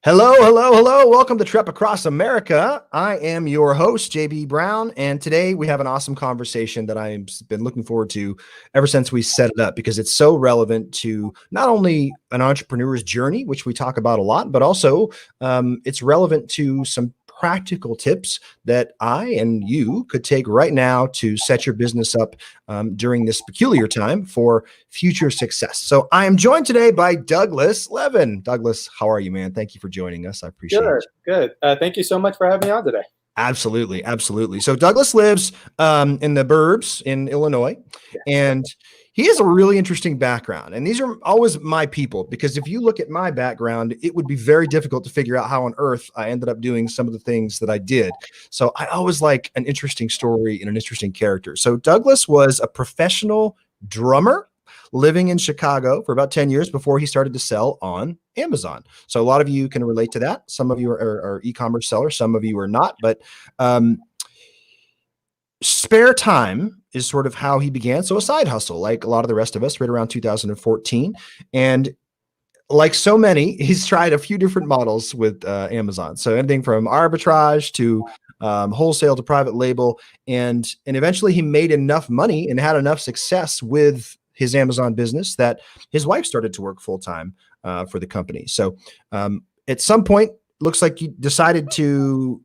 Hello, hello, hello. Welcome to Trep Across America. I am your host, JB Brown, and today we have an awesome conversation that I've been looking forward to ever since we set it up because it's so relevant to not only an entrepreneur's journey, which we talk about a lot, but also it's relevant to some practical tips that I and you could take right now to set your business up during this peculiar time for future success. So I am joined today by Douglas Levin. Douglas, how are you, man? Thank you for joining us. I appreciate it. Good. Thank you so much for having me on today. Absolutely, absolutely. So Douglas lives in the burbs in Illinois, and he has a really interesting background. And these are always my people, because if you look at my background, it would be very difficult to figure out how on earth I ended up doing some of the things that I did. So I always like an interesting story and an interesting character. So Douglas was a professional drummer living in Chicago for about 10 years before he started to sell on Amazon. So a lot of you can relate to that. Some of you are e-commerce sellers, some of you are not, but spare time is sort of how he began. So a side hustle, like a lot of the rest of us, right around 2014. And like so many, he's tried a few different models with Amazon. So anything from arbitrage to wholesale to private label. And eventually he made enough money and had enough success with his Amazon business that his wife started to work full-time for the company. So at some point, looks like he decided to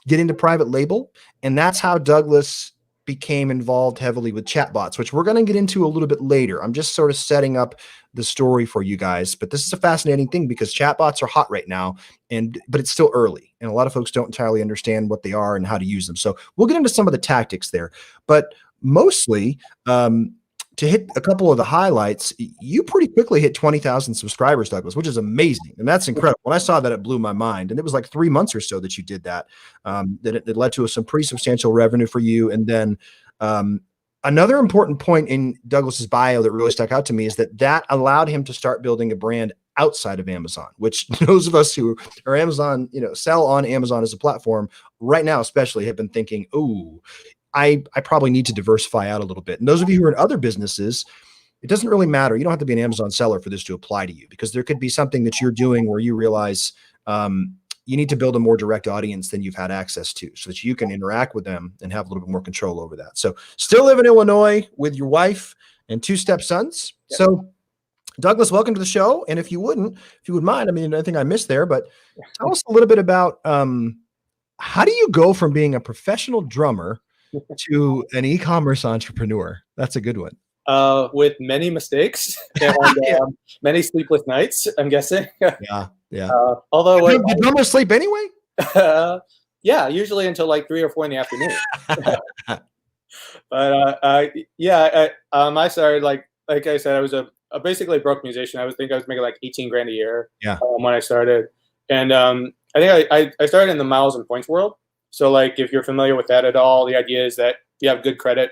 get into private label. And that's how Douglas became involved heavily with chatbots, which we're going to get into a little bit later. I'm just sort of setting up the story for you guys, but this is a fascinating thing because chatbots are hot right now, but it's still early, and a lot of folks don't entirely understand what they are and how to use them. So we'll get into some of the tactics there, but mostly to hit a couple of the highlights, you pretty quickly hit 20,000 subscribers, Douglas, which is amazing. And that's incredible. When I saw that, it blew my mind. And it was like 3 months or so that you did that, that it led to some pretty substantial revenue for you. And then another important point in Douglas's bio that really stuck out to me is that allowed him to start building a brand outside of Amazon, which those of us who are Amazon, sell on Amazon as a platform right now, especially have been thinking, oh, I probably need to diversify out a little bit. And those of you who are in other businesses, it doesn't really matter. You don't have to be an Amazon seller for this to apply to you, because there could be something that you're doing where you realize you need to build a more direct audience than you've had access to so that you can interact with them and have a little bit more control over that. So still live in Illinois with your wife and 2 stepsons. Yep. So Douglas, welcome to the show. And if you would mind, I mean, I think I missed there, but tell us a little bit about how do you go from being a professional drummer to an e-commerce entrepreneur? That's a good one. With many mistakes and many sleepless nights, I'm guessing. Yeah. Although did drummers sleep anyway? Yeah, usually until like 3 or 4 in the afternoon. But I started like I said, I was a basically broke musician. I was making like 18 grand a year. When I started, and I think I started in the miles and points world. So like if you're familiar with that at all, the idea is that you have good credit,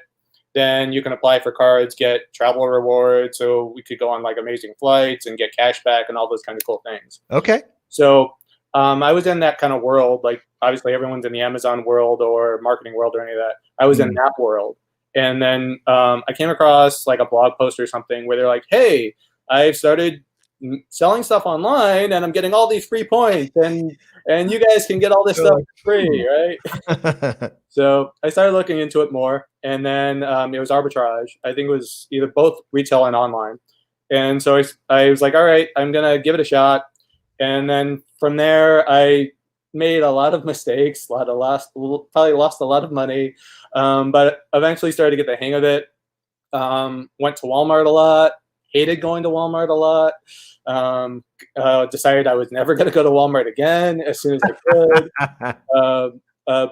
then you can apply for cards, get travel rewards. So we could go on like amazing flights and get cash back and all those kind of cool things. Okay. So I was in that kind of world. Like obviously everyone's in the Amazon world or marketing world or any of that. I was in that world. And then I came across like a blog post or something where they're like, hey, I've started selling stuff online and I'm getting all these free points and you guys can get all this stuff free, right? So I started looking into it more, and then it was arbitrage. I think it was either both retail and online. And so I was like, all right, I'm gonna give it a shot. And then from there I made a lot of mistakes, probably lost a lot of money, but eventually started to get the hang of it. Went to Walmart a lot. Hated going to Walmart a lot. Decided I was never going to go to Walmart again as soon as I could.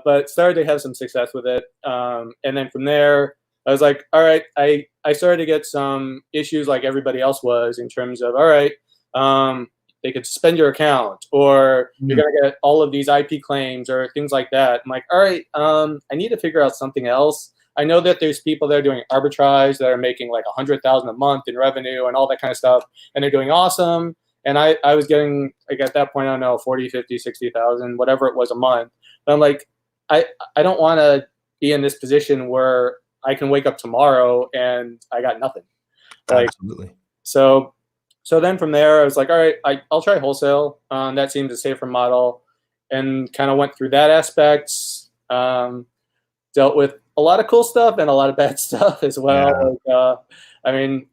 But started to have some success with it. And then from there, I was like, all right, I started to get some issues like everybody else was in terms of, all right, they could suspend your account, or you're going to get all of these IP claims or things like that. I'm like, all right, I need to figure out something else. I know that there's people that are doing arbitrage that are making like 100,000 a month in revenue and all that kind of stuff, and they're doing awesome. And I was getting, like at that point, I don't know, 40, 50, 60,000, whatever it was a month. But I'm like, I don't want to be in this position where I can wake up tomorrow and I got nothing. Absolutely. So So then from there, I was like, all right, I'll try wholesale. That seems a safer model, and kind of went through that aspects. Dealt with a lot of cool stuff and a lot of bad stuff as well. Yeah. Like, I mean,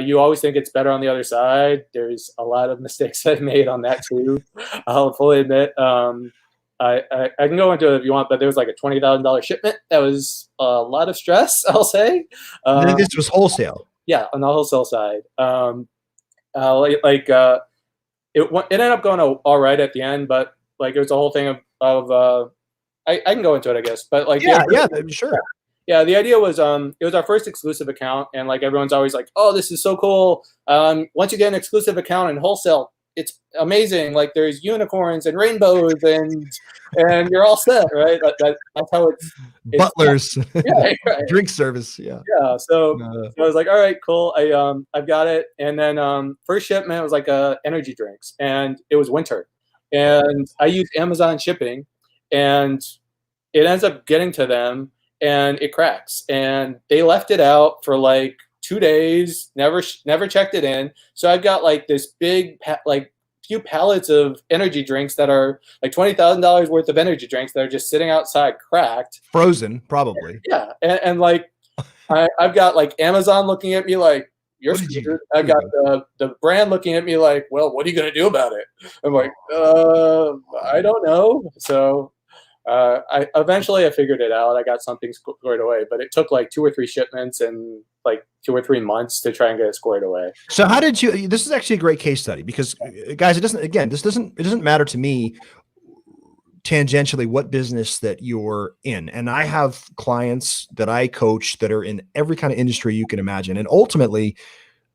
you always think it's better on the other side. There's a lot of mistakes I've made on that too. I'll fully admit. I can go into it if you want, but there was like a $20,000 shipment. That was a lot of stress, I'll say. This was wholesale. Yeah, on the wholesale side. It ended up going all right at the end, but like it was a whole thing of I can go into it, I guess, but like Yeah, sure. yeah, the idea was it was our first exclusive account, and like everyone's always like, oh, this is so cool. Once you get an exclusive account in wholesale, it's amazing. Like there's unicorns and rainbows and you're all set, right? That's how it's Butlers, yeah, right. drink service. Yeah. Yeah. So I was like, all right, cool. I've got it. And then first shipment was like energy drinks, and it was winter, and I used Amazon shipping, and it ends up getting to them, and it cracks, and they left it out for like 2 days, never checked it in. So I've got like this big few pallets of energy drinks that are like $20,000 worth of energy drinks that are just sitting outside, cracked, frozen, probably. Yeah, and like I've got like Amazon looking at me like, you're screwed. I've got the brand looking at me like, well, what are you gonna do about it? I'm like, I don't know. So I eventually figured it out. I got something squared away, but it took like 2 or 3 shipments and like 2 or 3 months to try and get it squared away. So how did you? This is actually a great case study because, guys, it doesn't matter to me tangentially what business that you're in, and I have clients that I coach that are in every kind of industry you can imagine, and ultimately,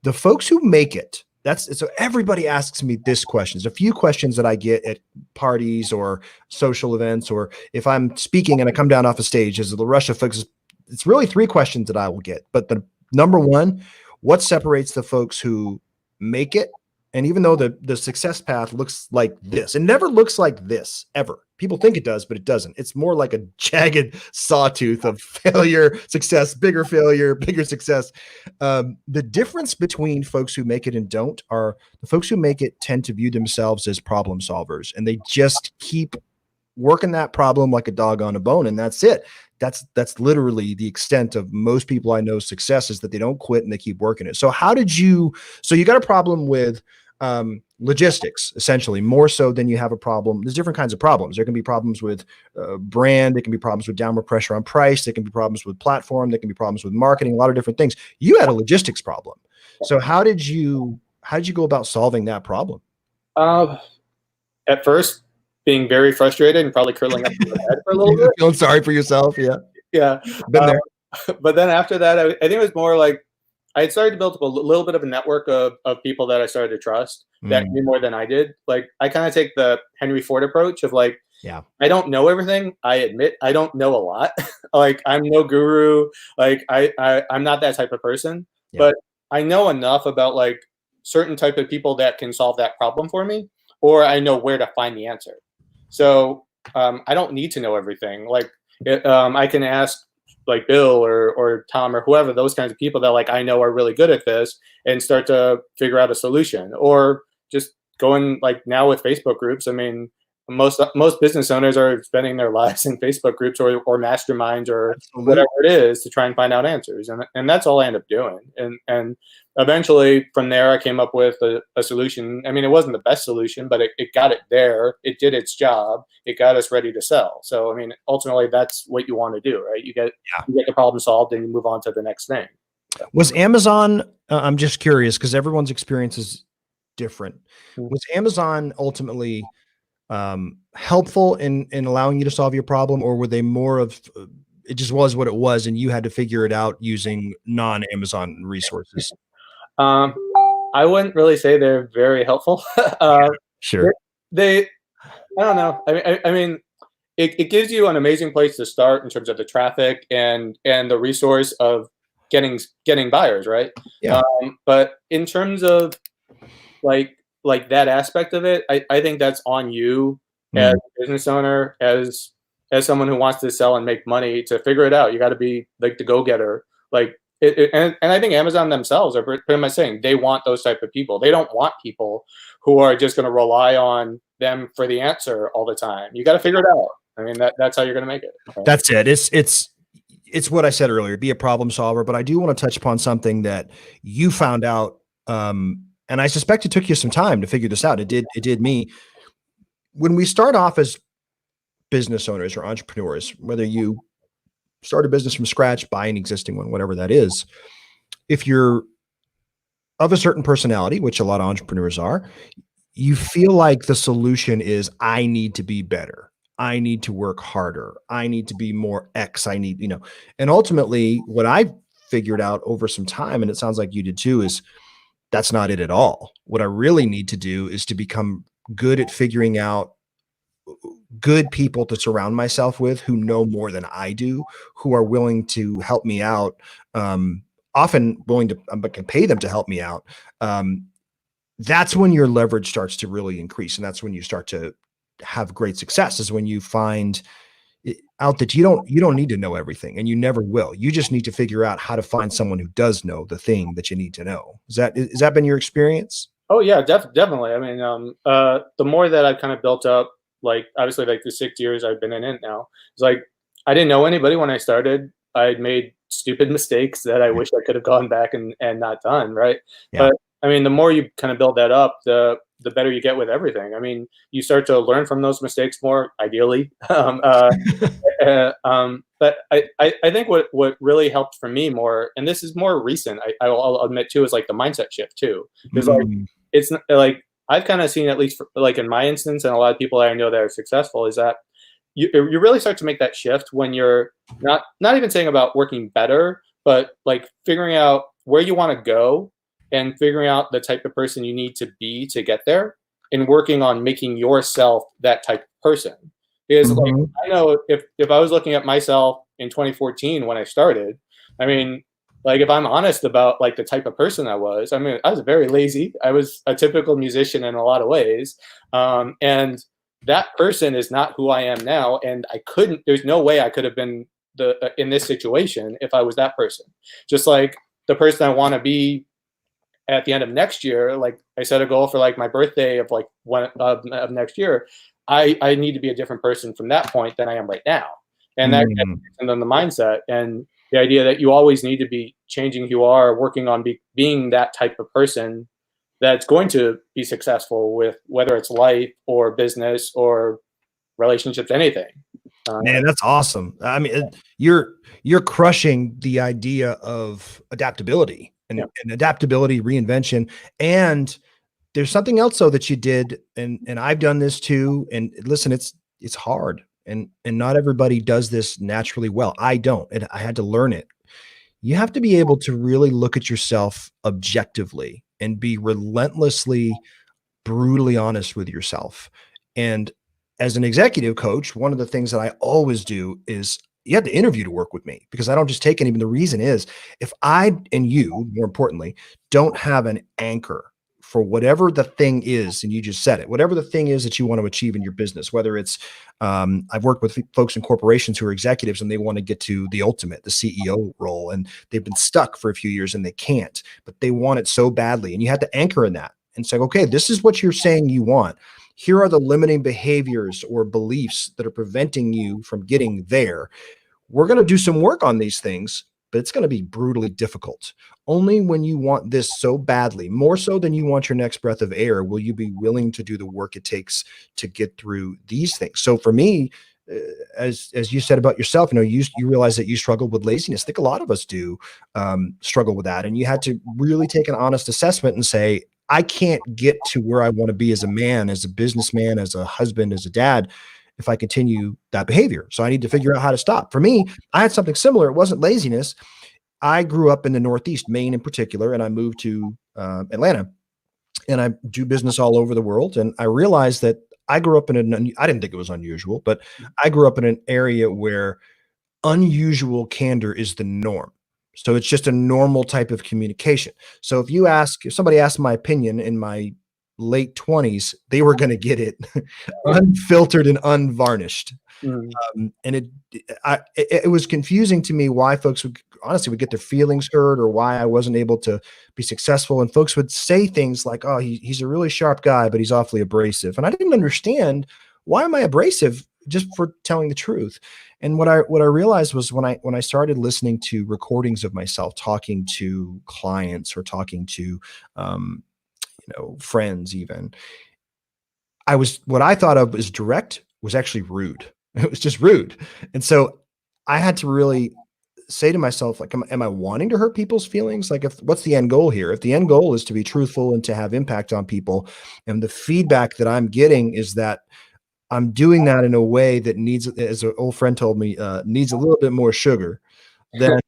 the folks who make it. So everybody asks me this question. There's a few questions that I get at parties or social events, or if I'm speaking and I come down off a stage as the Russia folks, it's really 3 questions that I will get. But the number one, what separates the folks who make it? And even though the success path looks like this, it never looks like this ever. People think it does, but it doesn't. It's more like a jagged sawtooth of failure, success, bigger failure, bigger success. The difference between folks who make it and don't are the folks who make it tend to view themselves as problem solvers, and they just keep working that problem like a dog on a bone, and that's it. That's literally the extent of most people I know's success, is that they don't quit and they keep working it. So so you got a problem with logistics, essentially, more so than you have a problem. There's different kinds of problems. There can be problems with brand. There can be problems with downward pressure on price. There can be problems with platform. There can be problems with marketing, a lot of different things. You had a logistics problem. So how did you go about solving that problem? At first, being very frustrated and probably curling up in the bed for a little bit. Feeling sorry for yourself. Yeah. Yeah. Been there. But then after that, I think it was more like I had started to build up a little bit of a network of people that I started to trust that knew more than I did. Like I kind of take the Henry Ford approach of like, yeah, I don't know everything. I admit I don't know a lot. Like I'm no guru. Like I'm not that type of person, but I know enough about like certain type of people that can solve that problem for me, or I know where to find the answer. So I don't need to know everything. Like I can ask like Bill or Tom or whoever, those kinds of people that like I know are really good at this, and start to figure out a solution. Or just going like now with Facebook groups. I mean, most business owners are spending their lives in Facebook groups or masterminds or whatever it is to try and find out answers, and that's all I end up doing. And eventually from there I came up with a solution. I mean, it wasn't the best solution, but it got it there. It did its job. It got us ready to sell. So I mean, ultimately that's what you want to do, right? You get the problem solved and you move on to the next thing. So. Was Amazon, I'm just curious because everyone's experience is different. Was Amazon ultimately helpful in allowing you to solve your problem, or were they more of it just was what it was and you had to figure it out using non-Amazon resources? I wouldn't really say they're very helpful. Sure. I don't know. I mean, it gives you an amazing place to start in terms of the traffic and the resource of getting buyers, right? Yeah. But in terms of like that aspect of it, I think that's on you as a business owner, as someone who wants to sell and make money, to figure it out. You got to be like the go-getter. Like And I think Amazon themselves are pretty much saying they want those type of people. They don't want people who are just going to rely on them for the answer all the time. You got to figure it out. I mean, that's how you're going to make it. Right? That's it. It's what I said earlier, be a problem solver, but I do want to touch upon something that you found out. And I suspect it took you some time to figure this out. It did me. When we start off as business owners or entrepreneurs, whether you start a business from scratch, buy an existing one, whatever that is, if you're of a certain personality, which a lot of entrepreneurs are, you feel like the solution is I need to be better. I need to work harder. I need to be more X. I need, and ultimately what I figured out over some time, and it sounds like you did too, is that's not it at all. What I really need to do is to become good at figuring out good people to surround myself with who know more than I do, who are willing to help me out, often willing to, but can pay them to help me out. That's when your leverage starts to really increase. And that's when you start to have great success, is when you find out that you don't need to know everything, and you never will. You just need to figure out how to find someone who does know the thing that you need to know. Is that been your experience? Oh yeah, definitely. I mean, the more that I've kind of built up, like obviously like the 6 years I've been in it now, it's like I didn't know anybody when I started. I'd made stupid mistakes that I wish I could have gone back and not done, right? Yeah. But I mean, the more you kind of build that up, the better you get with everything. I mean, you start to learn from those mistakes more, ideally. But I think what really helped for me more, and this is more recent, I'll admit too, is like the mindset shift too. Because like Mm. it's like I've kind of seen, at least for, like in my instance, and a lot of people that I know that are successful, is that you really start to make that shift when you're not even saying about working better, but like figuring out where you want to go and figuring out the type of person you need to be to get there, and working on making yourself that type of person. Because like Mhm. I know if I was looking at myself in 2014 when I started, I mean, like if I'm honest about like the type of person I mean, I was very lazy. I was a typical musician in a lot of ways, and that person is not who I am now. And I couldn't. There's no way I could have been in this situation if I was that person. Just like the person I want to be at the end of next year, like I set a goal for like my birthday of like of next year. I need to be a different person from that point than I am right now. And that gets Mm. and then the mindset and the idea that you always need to be changing who you are, working on being that type of person that's going to be successful with whether it's life or business or relationships, anything. Man, that's awesome. I mean, you're crushing the idea of adaptability Yeah. and adaptability, reinvention, and there's something else though that you did, and I've done this too. And listen, it's hard, and not everybody does this naturally well. I don't, and I had to learn it. You have to be able to really look at yourself objectively and be relentlessly brutally honest with yourself. And as an executive coach, one of the things that I always do is you have to interview to work with me, because I don't just take any. The reason is, if I and you, more importantly, don't have an anchor for whatever the thing is, and you just said it, whatever the thing is that you want to achieve in your business, whether it's, I've worked with folks in corporations who are executives and they want to get to the ultimate, the CEO role, and they've been stuck for a few years and they can't, but they want it so badly. And you have to anchor in that and say, okay, this is what you're saying you want. Here are the limiting behaviors or beliefs that are preventing you from getting there. We're going to do some work on these things, but it's going to be brutally difficult. Only when you want this so badly, more so than you want your next breath of air, will you be willing to do the work it takes to get through these things. So for me, uh, as you said about yourself, you realize that you struggled with laziness. I think a lot of us do, struggle with that, and you had to really take an honest assessment and say, I can't get to where I want to be as a man, as a businessman, as a husband, as a dad, if I continue that behavior. So I need to figure out how to stop. For me, I had something similar. It wasn't laziness. I grew up in the Northeast, Maine in particular, and I moved to Atlanta, and I do business all over the world. And I realized that I grew up in I didn't think it was unusual, but I grew up in an area where unusual candor is the norm. So it's just a normal type of communication. So if somebody asks my opinion in my late 20s, they were going to get it unfiltered and unvarnished. Mm. And it was confusing to me why folks would honestly would get their feelings hurt, or why I wasn't able to be successful. And folks would say things like, "Oh, he's a really sharp guy, but he's awfully abrasive." And I didn't understand, why am I abrasive just for telling the truth? And what I realized was, when I started listening to recordings of myself talking to clients, or talking to friends even, what I thought of as direct was actually rude. It was just rude. And so I had to really say to myself, like, am I wanting to hurt people's feelings? Like, what's the end goal here? If the end goal is to be truthful and to have impact on people, and the feedback that I'm getting is that I'm doing that in a way that needs, as an old friend told me, needs a little bit more sugar, then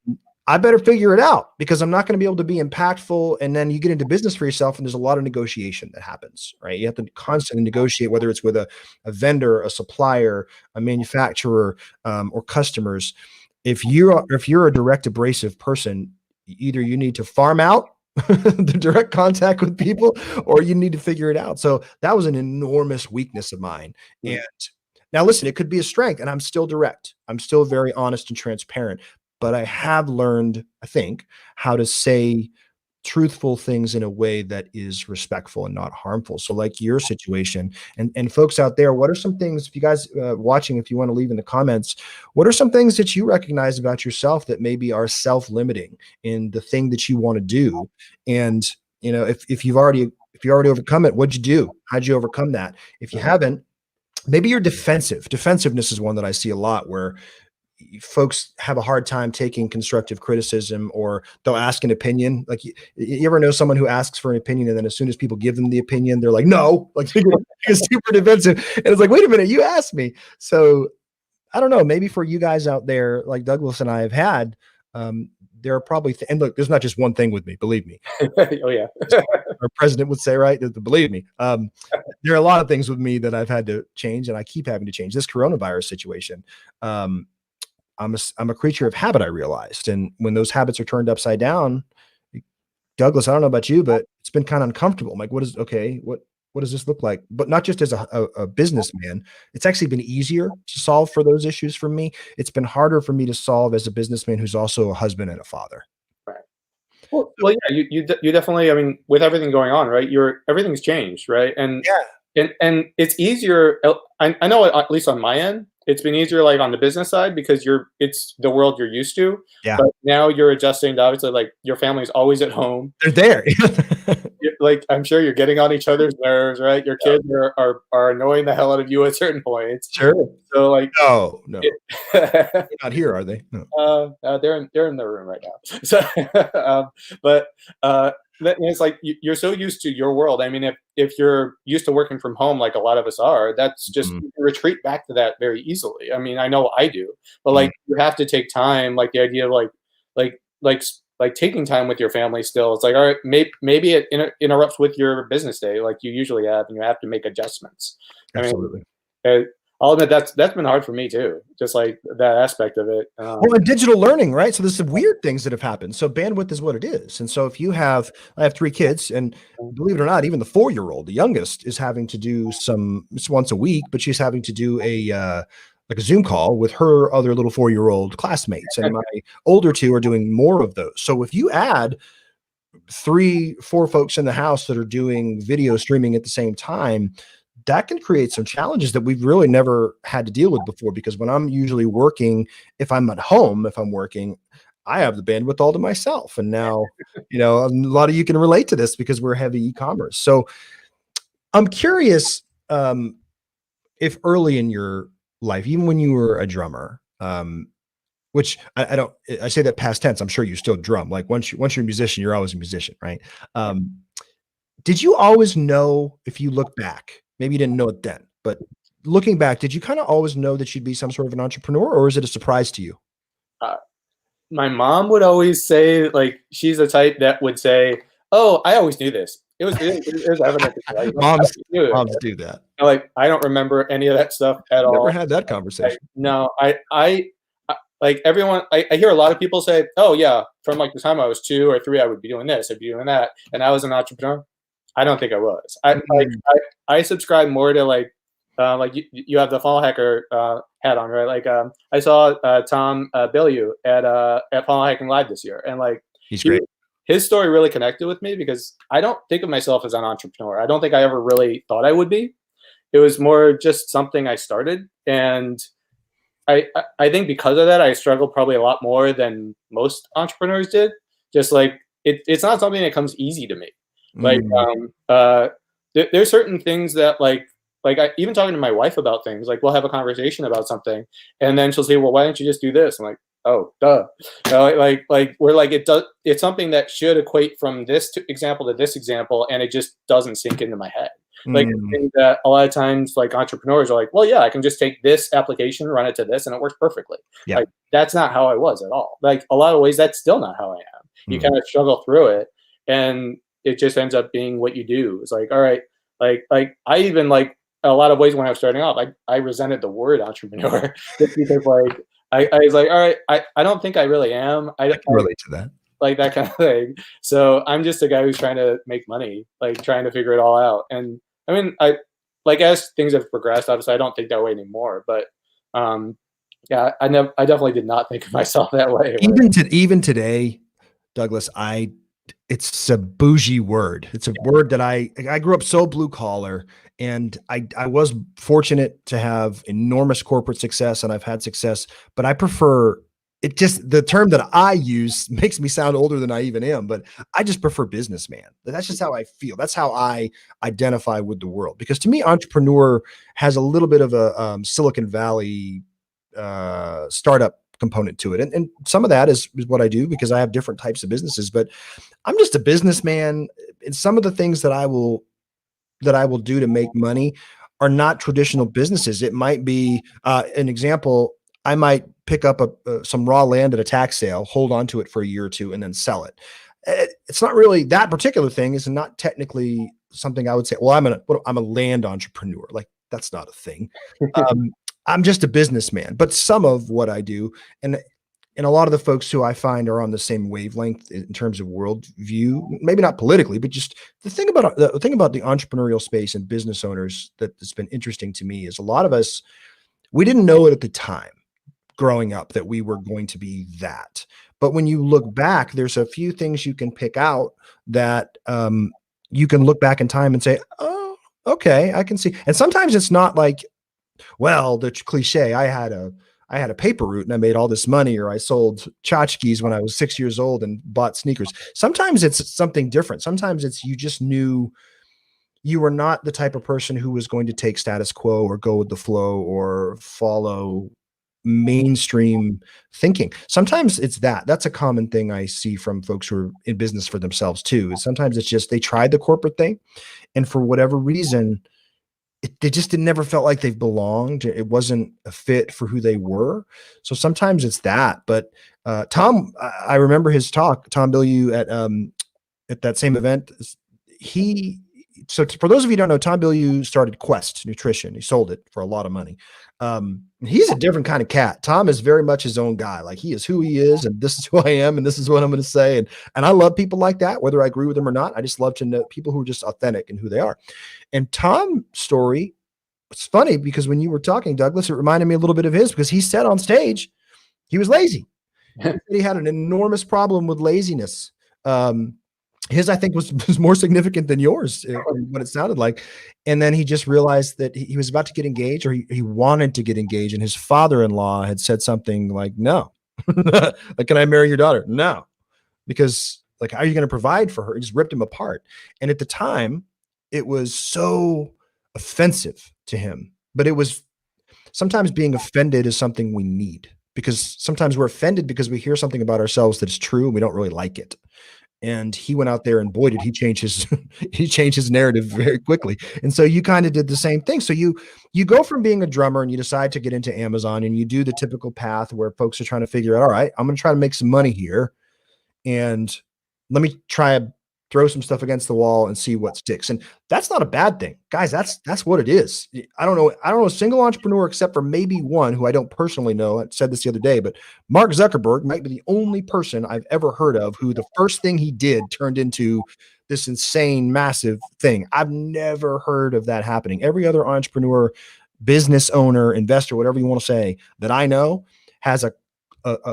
I better figure it out, because I'm not going to be able to be impactful. And then you get into business for yourself, and there's a lot of negotiation that happens, right? You have to constantly negotiate, whether it's with a vendor, a supplier, a manufacturer, or customers. If you're a direct abrasive person, either you need to farm out the direct contact with people, or you need to figure it out. So that was an enormous weakness of mine. Mm. And now listen, it could be a strength, and I'm still direct. I'm still very honest and transparent, but I have learned, I think, how to say truthful things in a way that is respectful and not harmful. So like your situation, and folks out there, what are some things, if you guys watching, if you want to leave in the comments, what are some things that you recognize about yourself that maybe are self-limiting in the thing that you want to do? And if you've already overcome it, what'd you do? How'd you overcome that? If you haven't, maybe you're defensive. Defensiveness is one that I see a lot, where folks have a hard time taking constructive criticism, or they'll ask an opinion. Like, you ever know someone who asks for an opinion, and then as soon as people give them the opinion, they're like, no, like, they get super defensive. And it's like, wait a minute, you asked me. So I don't know, maybe for you guys out there, like Douglas and I have had, there are probably, and look, there's not just one thing with me, believe me. Oh yeah. Our president would say, right? Believe me. There are a lot of things with me that I've had to change, and I keep having to change. This coronavirus situation, I'm a creature of habit, I realized. And when those habits are turned upside down, Douglas, I don't know about you, but it's been kind of uncomfortable. I'm like, what does this look like? But not just as a businessman, it's actually been easier to solve for those issues for me. It's been harder for me to solve as a businessman who's also a husband and a father. Right. Well, yeah, you definitely. I mean, with everything going on, right? Everything's changed, right? And it's easier. I know, at least on my end, it's been easier, like on the business side, because it's the world you're used to. Yeah. But now you're adjusting to, obviously, like, your family's always at home. They're there. Like, I'm sure you're getting on each other's nerves, right? Your kids are annoying the hell out of you at certain points. Sure. So, like, no, they're not here, are they? No. they're in their room right now. So, but it's like you're so used to your world. I mean, if you're used to working from home, like a lot of us are, that's just, you can retreat back to that very easily. I mean, I know I do, but like, you have to take time. Like, the idea of like taking time with your family still. It's like, all right, maybe it interrupts with your business day, like you usually have, and you have to make adjustments. Absolutely. I mean, I'll admit that's been hard for me too, just like that aspect of it. Well, and digital learning, right? So there's some weird things that have happened. So bandwidth is what it is. And so if I have 3 kids, and believe it or not, even the 4-year-old, the youngest, is having to do it's once a week, but she's having to do like a Zoom call with her other little 4-year-old classmates. And my older 2 are doing more of those. So if you add 3, 4 folks in the house that are doing video streaming at the same time, that can create some challenges that we've really never had to deal with before. Because when I'm usually working, if I'm at home, if I'm working, I have the bandwidth all to myself. And now, a lot of you can relate to this because we're heavy e-commerce. So I'm curious, if early in your life, even when you were a drummer, which I say that past tense, I'm sure you still drum. Like, once you're a musician, you're always a musician, right? Did you always know, if you look back, maybe you didn't know it then, but looking back, did you kind of always know that you'd be some sort of an entrepreneur, or is it a surprise to you? My mom would always say, like, she's the type that would say, "Oh, I always knew this. It was evident." Like, moms do that. Like, I don't remember any of that stuff at all. Never had that conversation. No, I like, everyone. I hear a lot of people say, "Oh yeah, from like the time I was 2 or 3, I would be doing this, I'd be doing that," and I was an entrepreneur. I don't think I was. I subscribe more to like you have the funnel hacker hat on, right? Like I saw Tom Bilyeu at Funnel Hacking Live this year, and like He's he, great. his story really connected with me because I don't think of myself as an entrepreneur. I don't think I ever really thought I would be. It was more just something I started, and I think because of that, I struggled probably a lot more than most entrepreneurs did. Just like it's not something that comes easy to me. Like there's certain things that like I even talking to my wife about things, like we'll have a conversation about something, and then she'll say, "Well, why don't you just do this?" I'm like, "Oh, duh." Like we're like it's something that should equate from this example to this example, and it just doesn't sink into my head. Like I think that a lot of times, like entrepreneurs are like, "Well, yeah, I can just take this application, run it to this, and it works perfectly." Yeah. Like that's not how I was at all. Like a lot of ways, that's still not how I am. You kind of struggle through it, and it just ends up being what you do. It's like, all right, like I even like a lot of ways when I was starting off, I resented the word entrepreneur just because like I was like, all right, I don't think I really am. I can relate to that. Like that kind of thing. So I'm just a guy who's trying to make money, like trying to figure it all out. And I mean, I like as things have progressed, obviously I don't think that way anymore. But yeah, I definitely did not think of myself that way. Even today, Douglas, it's a bougie word. It's a word that I grew up so blue collar, and I was fortunate to have enormous corporate success, and I've had success, but I prefer it. Just the term that I use makes me sound older than I even am, but I just prefer businessman. That's just how I feel. That's how I identify with the world, because to me, entrepreneur has a little bit of a Silicon Valley startup component to it. And some of that is what I do because I have different types of businesses, but I'm just a businessman. And some of the things that I will do to make money are not traditional businesses. It might be an example. I might pick up some raw land at a tax sale, hold on to it for a year or two, and then sell it. It's not really that particular thing is not technically something I would say, well, I'm a land entrepreneur. Like that's not a thing. I'm just a businessman, but some of what I do, and a lot of the folks who I find are on the same wavelength in terms of worldview, maybe not politically, but just the thing about the entrepreneurial space and business owners that's been interesting to me is a lot of us, we didn't know it at the time growing up that we were going to be that. But when you look back, there's a few things you can pick out that you can look back in time and say, oh, okay, I can see. And sometimes it's not like, well, the cliche, I had a paper route and I made all this money, or I sold tchotchkes when I was 6 years old and bought sneakers. Sometimes it's something different. Sometimes it's you just knew you were not the type of person who was going to take status quo or go with the flow or follow mainstream thinking. Sometimes it's that's a common thing I see from folks who are in business for themselves too. Sometimes it's just they tried the corporate thing, and for whatever reason, they just never felt like they've belonged. It wasn't a fit for who they were. So sometimes it's that. But Tom, I remember his talk, Tom Bilyeu at that same event. For those of you who don't know, Tom Bilyeu started Quest Nutrition. He sold it for a lot of money. He's a different kind of cat. Tom is very much his own guy. Like he is who he is, and this is who I am, and this is what I'm going to say. And I love people like that, whether I agree with them or not. I just love to know people who are just authentic and who they are. And Tom's story, it's funny because when you were talking, Douglas, it reminded me a little bit of his, because he said on stage he was lazy. He had an enormous problem with laziness. His, I think, was more significant than yours, what it sounded like. And then he just realized that he was about to get engaged, or he wanted to get engaged. And his father-in-law had said something like, no, like, can I marry your daughter? No, because like, how are you going to provide for her? It just ripped him apart. And at the time it was so offensive to him, but it was sometimes being offended is something we need, because sometimes we're offended because we hear something about ourselves that is true and we don't really like it. And he went out there and boy, did he change his, he changed his narrative very quickly. And so you kind of did the same thing. So you go from being a drummer and you decide to get into Amazon, and you do the typical path where folks are trying to figure out, all right, I'm going to try to make some money here, and let me try to throw some stuff against the wall and see what sticks. And that's not a bad thing, guys. That's what it is. I don't know a single entrepreneur, except for maybe one who I don't personally know. I said this the other day, but Mark Zuckerberg might be the only person I've ever heard of who the first thing he did turned into this insane, massive thing. I've never heard of that happening. Every other entrepreneur, business owner, investor, whatever you want to say, that I know has a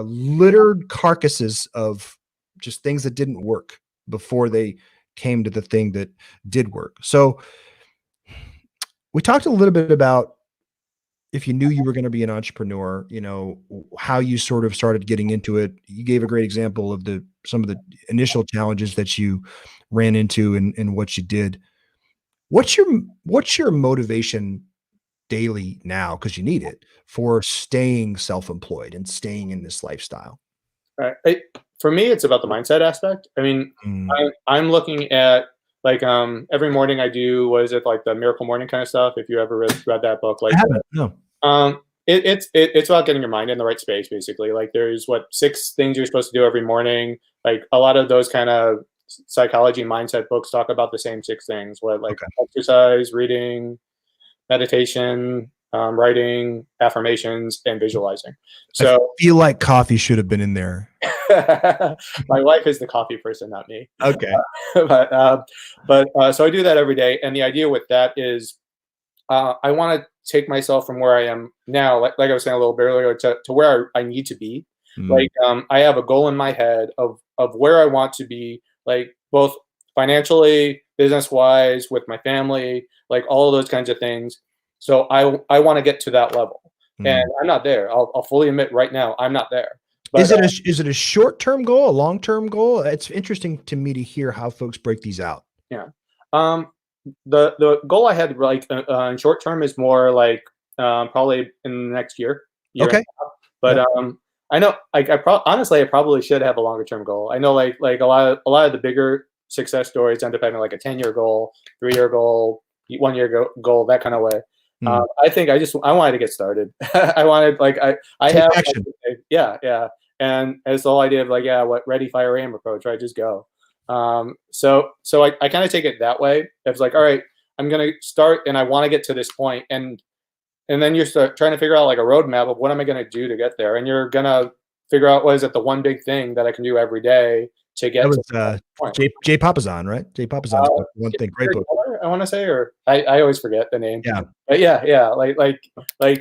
littered carcasses of just things that didn't work before they came to the thing that did work. So we talked a little bit about if you knew you were going to be an entrepreneur, how you sort of started getting into it. You gave a great example of some of the initial challenges that you ran into and what you did. What's your motivation daily now? Because you need it for staying self-employed and staying in this lifestyle. Right. For me, it's about the mindset aspect. I mean, Mm. I'm looking at like every morning I do, what is it, like the Miracle Morning kind of stuff. If you ever read that book, like I haven't. No. It's about getting your mind in the right space, basically. Like there's 6 things you're supposed to do every morning. Like a lot of those kind of psychology mindset books talk about the same 6 things. What, like Okay. exercise, reading, meditation, writing, affirmations, and visualizing. I So feel like coffee should have been in there. my wife is the coffee person, not me. Okay. So I do that every day, and the idea with that is I want to take myself from where I am now, like I was saying a little bit earlier, to where I need to be. Mm. Like I have a goal in my head of where I want to be, like both financially, business wise, with my family, like all of those kinds of things. So I want to get to that level, and Mm. I'm not there. I'll fully admit right now I'm not there. Is But it a short-term goal, a long-term goal? It's interesting to me to hear how folks break these out. yeah. The goal I had, like in short term, is more like probably in the next year. Okay. But Yep. I know, like honestly, I probably should have a longer term goal. I know, like a lot of the bigger success stories end up having like a 10-year goal, 3-year goal, 1-year goal, that kind of way. Mm. I think I wanted to get started. I wanted, like I Take have action. yeah, and it's the whole idea of like, yeah, what ready, fire, aim approach, right? Just go. So I kind of take it that way. It's like, all right, I'm gonna start, and I want to get to this point, and then you start trying to figure out like a roadmap of what am I gonna do to get there, and you're gonna figure out what is it the one big thing that I can do every day to That get was to that point. Jay Papasan, right? Jay Papasan's book, One Thing. Great book. I want to say, or I always forget the name. Yeah. But yeah,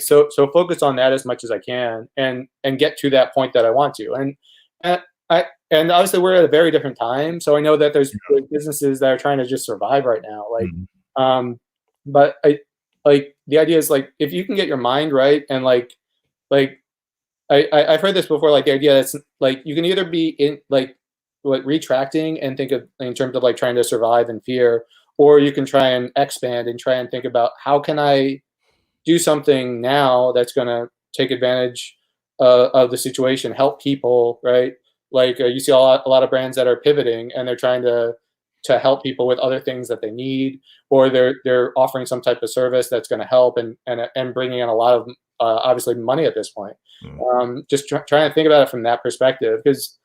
so focus on that as much as I can, and get to that point that I want to, and I and obviously we're at a very different time, so I know that there's businesses that are trying to just survive right now, like Mhm. but the idea is like if you can get your mind right, and like I've heard this before, like the idea that's like you can either be in like retracting and think of in terms of like trying to survive in fear, or you can try and expand and try and think about how can I do something now that's going to take advantage of the situation, help people, right? Like you see a lot of brands that are pivoting, and they're trying to help people with other things that they need, or they're offering some type of service that's going to help, and bringing in a lot of obviously money at this point. Mm. Just trying to think about it from that perspective, because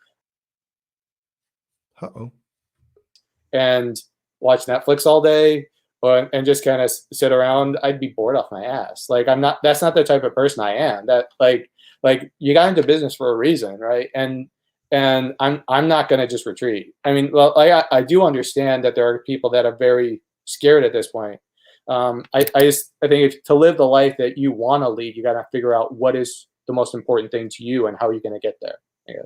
Uh-oh. and watch Netflix all day, and just kind of sit around, I'd be bored off my ass. Like that's not the type of person I am. That like you got into business for a reason, right? And I'm not going to just retreat. I mean, well, I do understand that there are people that are very scared at this point. I think to live the life that you want to lead, you got to figure out what is the most important thing to you and how you're going to get there, I guess.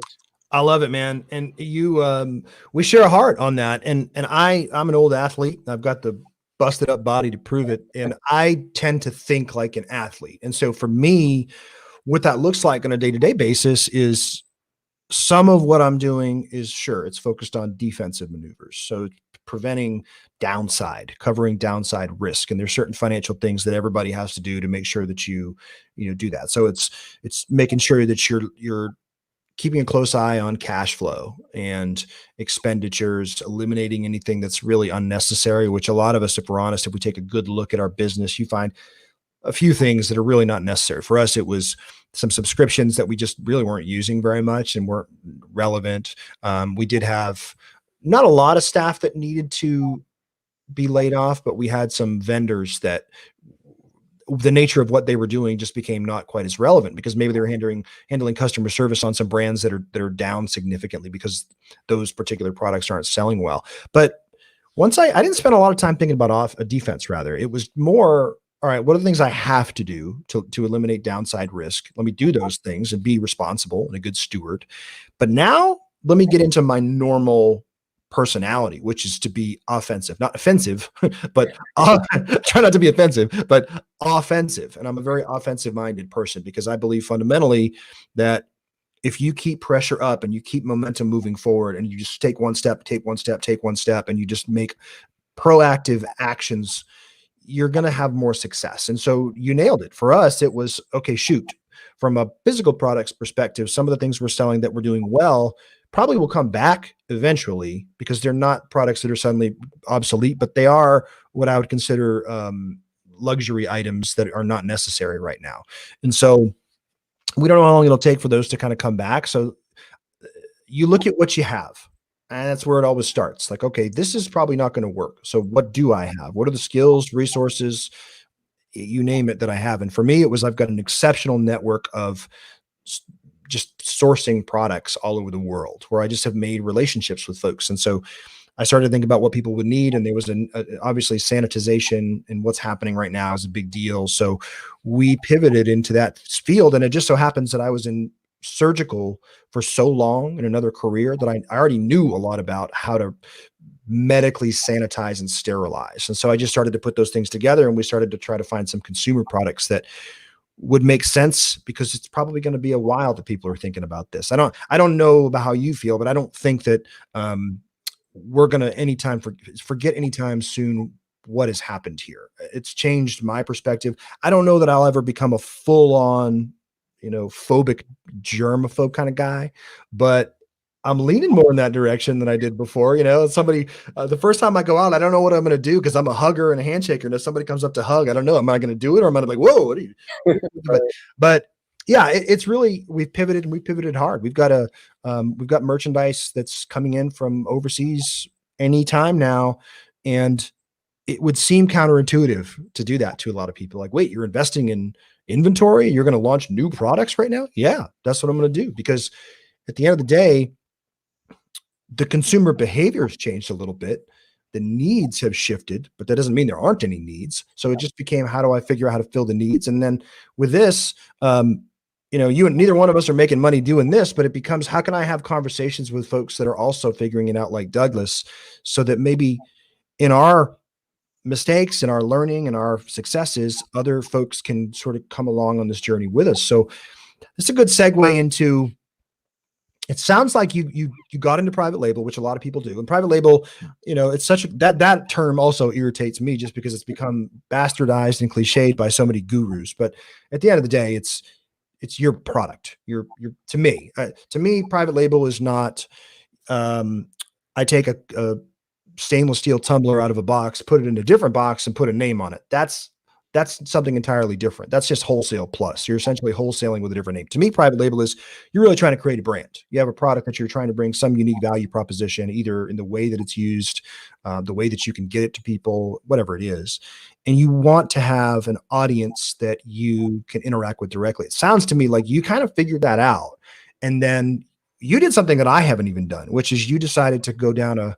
I love it, man. And we share a heart on that. And I'm an old athlete. I've got the busted up body to prove it. And I tend to think like an athlete. And so for me, what that looks like on a day-to-day basis is some of what I'm doing is sure it's focused on defensive maneuvers. So preventing downside, covering downside risk. And there's certain financial things that everybody has to do to make sure that you do that. So it's making sure that you're keeping a close eye on cash flow and expenditures, eliminating anything that's really unnecessary, which a lot of us, if we're honest, if we take a good look at our business, you find a few things that are really not necessary. For us, it was some subscriptions that we just really weren't using very much and weren't relevant. We did have not a lot of staff that needed to be laid off, but we had some vendors that the nature of what they were doing just became not quite as relevant because maybe they were handling customer service on some brands that are down significantly because those particular products aren't selling well. But once I didn't spend a lot of time thinking about a defense, rather. It was more, all right, what are the things I have to do to eliminate downside risk? Let me do those things and be responsible and a good steward. But now let me get into my normal personality, which is to be offensive, not offensive, but try not to be offensive, but offensive. And I'm a very offensive minded person because I believe fundamentally that if you keep pressure up and you keep momentum moving forward and you just take one step, take one step, take one step, and you just make proactive actions, you're going to have more success. And so you nailed it. For us, it was, okay, shoot, from a physical products perspective, some of the things we're selling that we're doing well probably will come back eventually because they're not products that are suddenly obsolete, but they are what I would consider luxury items that are not necessary right now. And so we don't know how long it'll take for those to kind of come back. So you look at what you have, and that's where it always starts. Like, okay, this is probably not going to work. So what do I have? What are the skills, resources, you name it, that I have? And for me, it was, I've got an exceptional network of just sourcing products all over the world where I just have made relationships with folks. And so I started to think about what people would need. And there was obviously sanitization, and what's happening right now is a big deal. So we pivoted into that field. And it just so happens that I was in surgical for so long in another career that I already knew a lot about how to medically sanitize and sterilize. And so I just started to put those things together, and we started to try to find some consumer products that would make sense, because it's probably going to be a while that people are thinking about this. I don't know about how you feel, but I don't think that we're going to forget anytime soon what has happened here. It's changed my perspective. I don't know that I'll ever become a full on, phobic germaphobe kind of guy, but I'm leaning more in that direction than I did before. Somebody, the first time I go out, I don't know what I'm going to do because I'm a hugger and a handshaker. And if somebody comes up to hug, I don't know, am I going to do it, or am I going to be like, whoa, what are you? But yeah, it's really, we've pivoted hard. We've got merchandise that's coming in from overseas anytime now. And it would seem counterintuitive to do that to a lot of people. Like, wait, you're investing in inventory? You're going to launch new products right now? Yeah, that's what I'm going to do. Because at the end of the day, the consumer behavior has changed a little bit. The needs have shifted, but that doesn't mean there aren't any needs. So it just became, how do I figure out how to fill the needs? And then with this, neither one of us are making money doing this, but it becomes, how can I have conversations with folks that are also figuring it out like Douglas, so that maybe in our mistakes and our learning and our successes, other folks can sort of come along on this journey with us. So it's a good segue into, it sounds like you got into private label, which a lot of people do. And private label, it's such that term also irritates me, just because it's become bastardized and cliched by so many gurus. But at the end of the day, it's your product. To me, private label is not, I take a stainless steel tumbler out of a box, put it in a different box, and put a name on it. That's something entirely different. That's just wholesale plus. You're essentially wholesaling with a different name. To me, private label is, you're really trying to create a brand. You have a product that you're trying to bring some unique value proposition, either in the way that it's used, the way that you can get it to people, whatever it is. And you want to have an audience that you can interact with directly. It sounds to me like you kind of figured that out. And then you did something that I haven't even done, which is you decided to go down a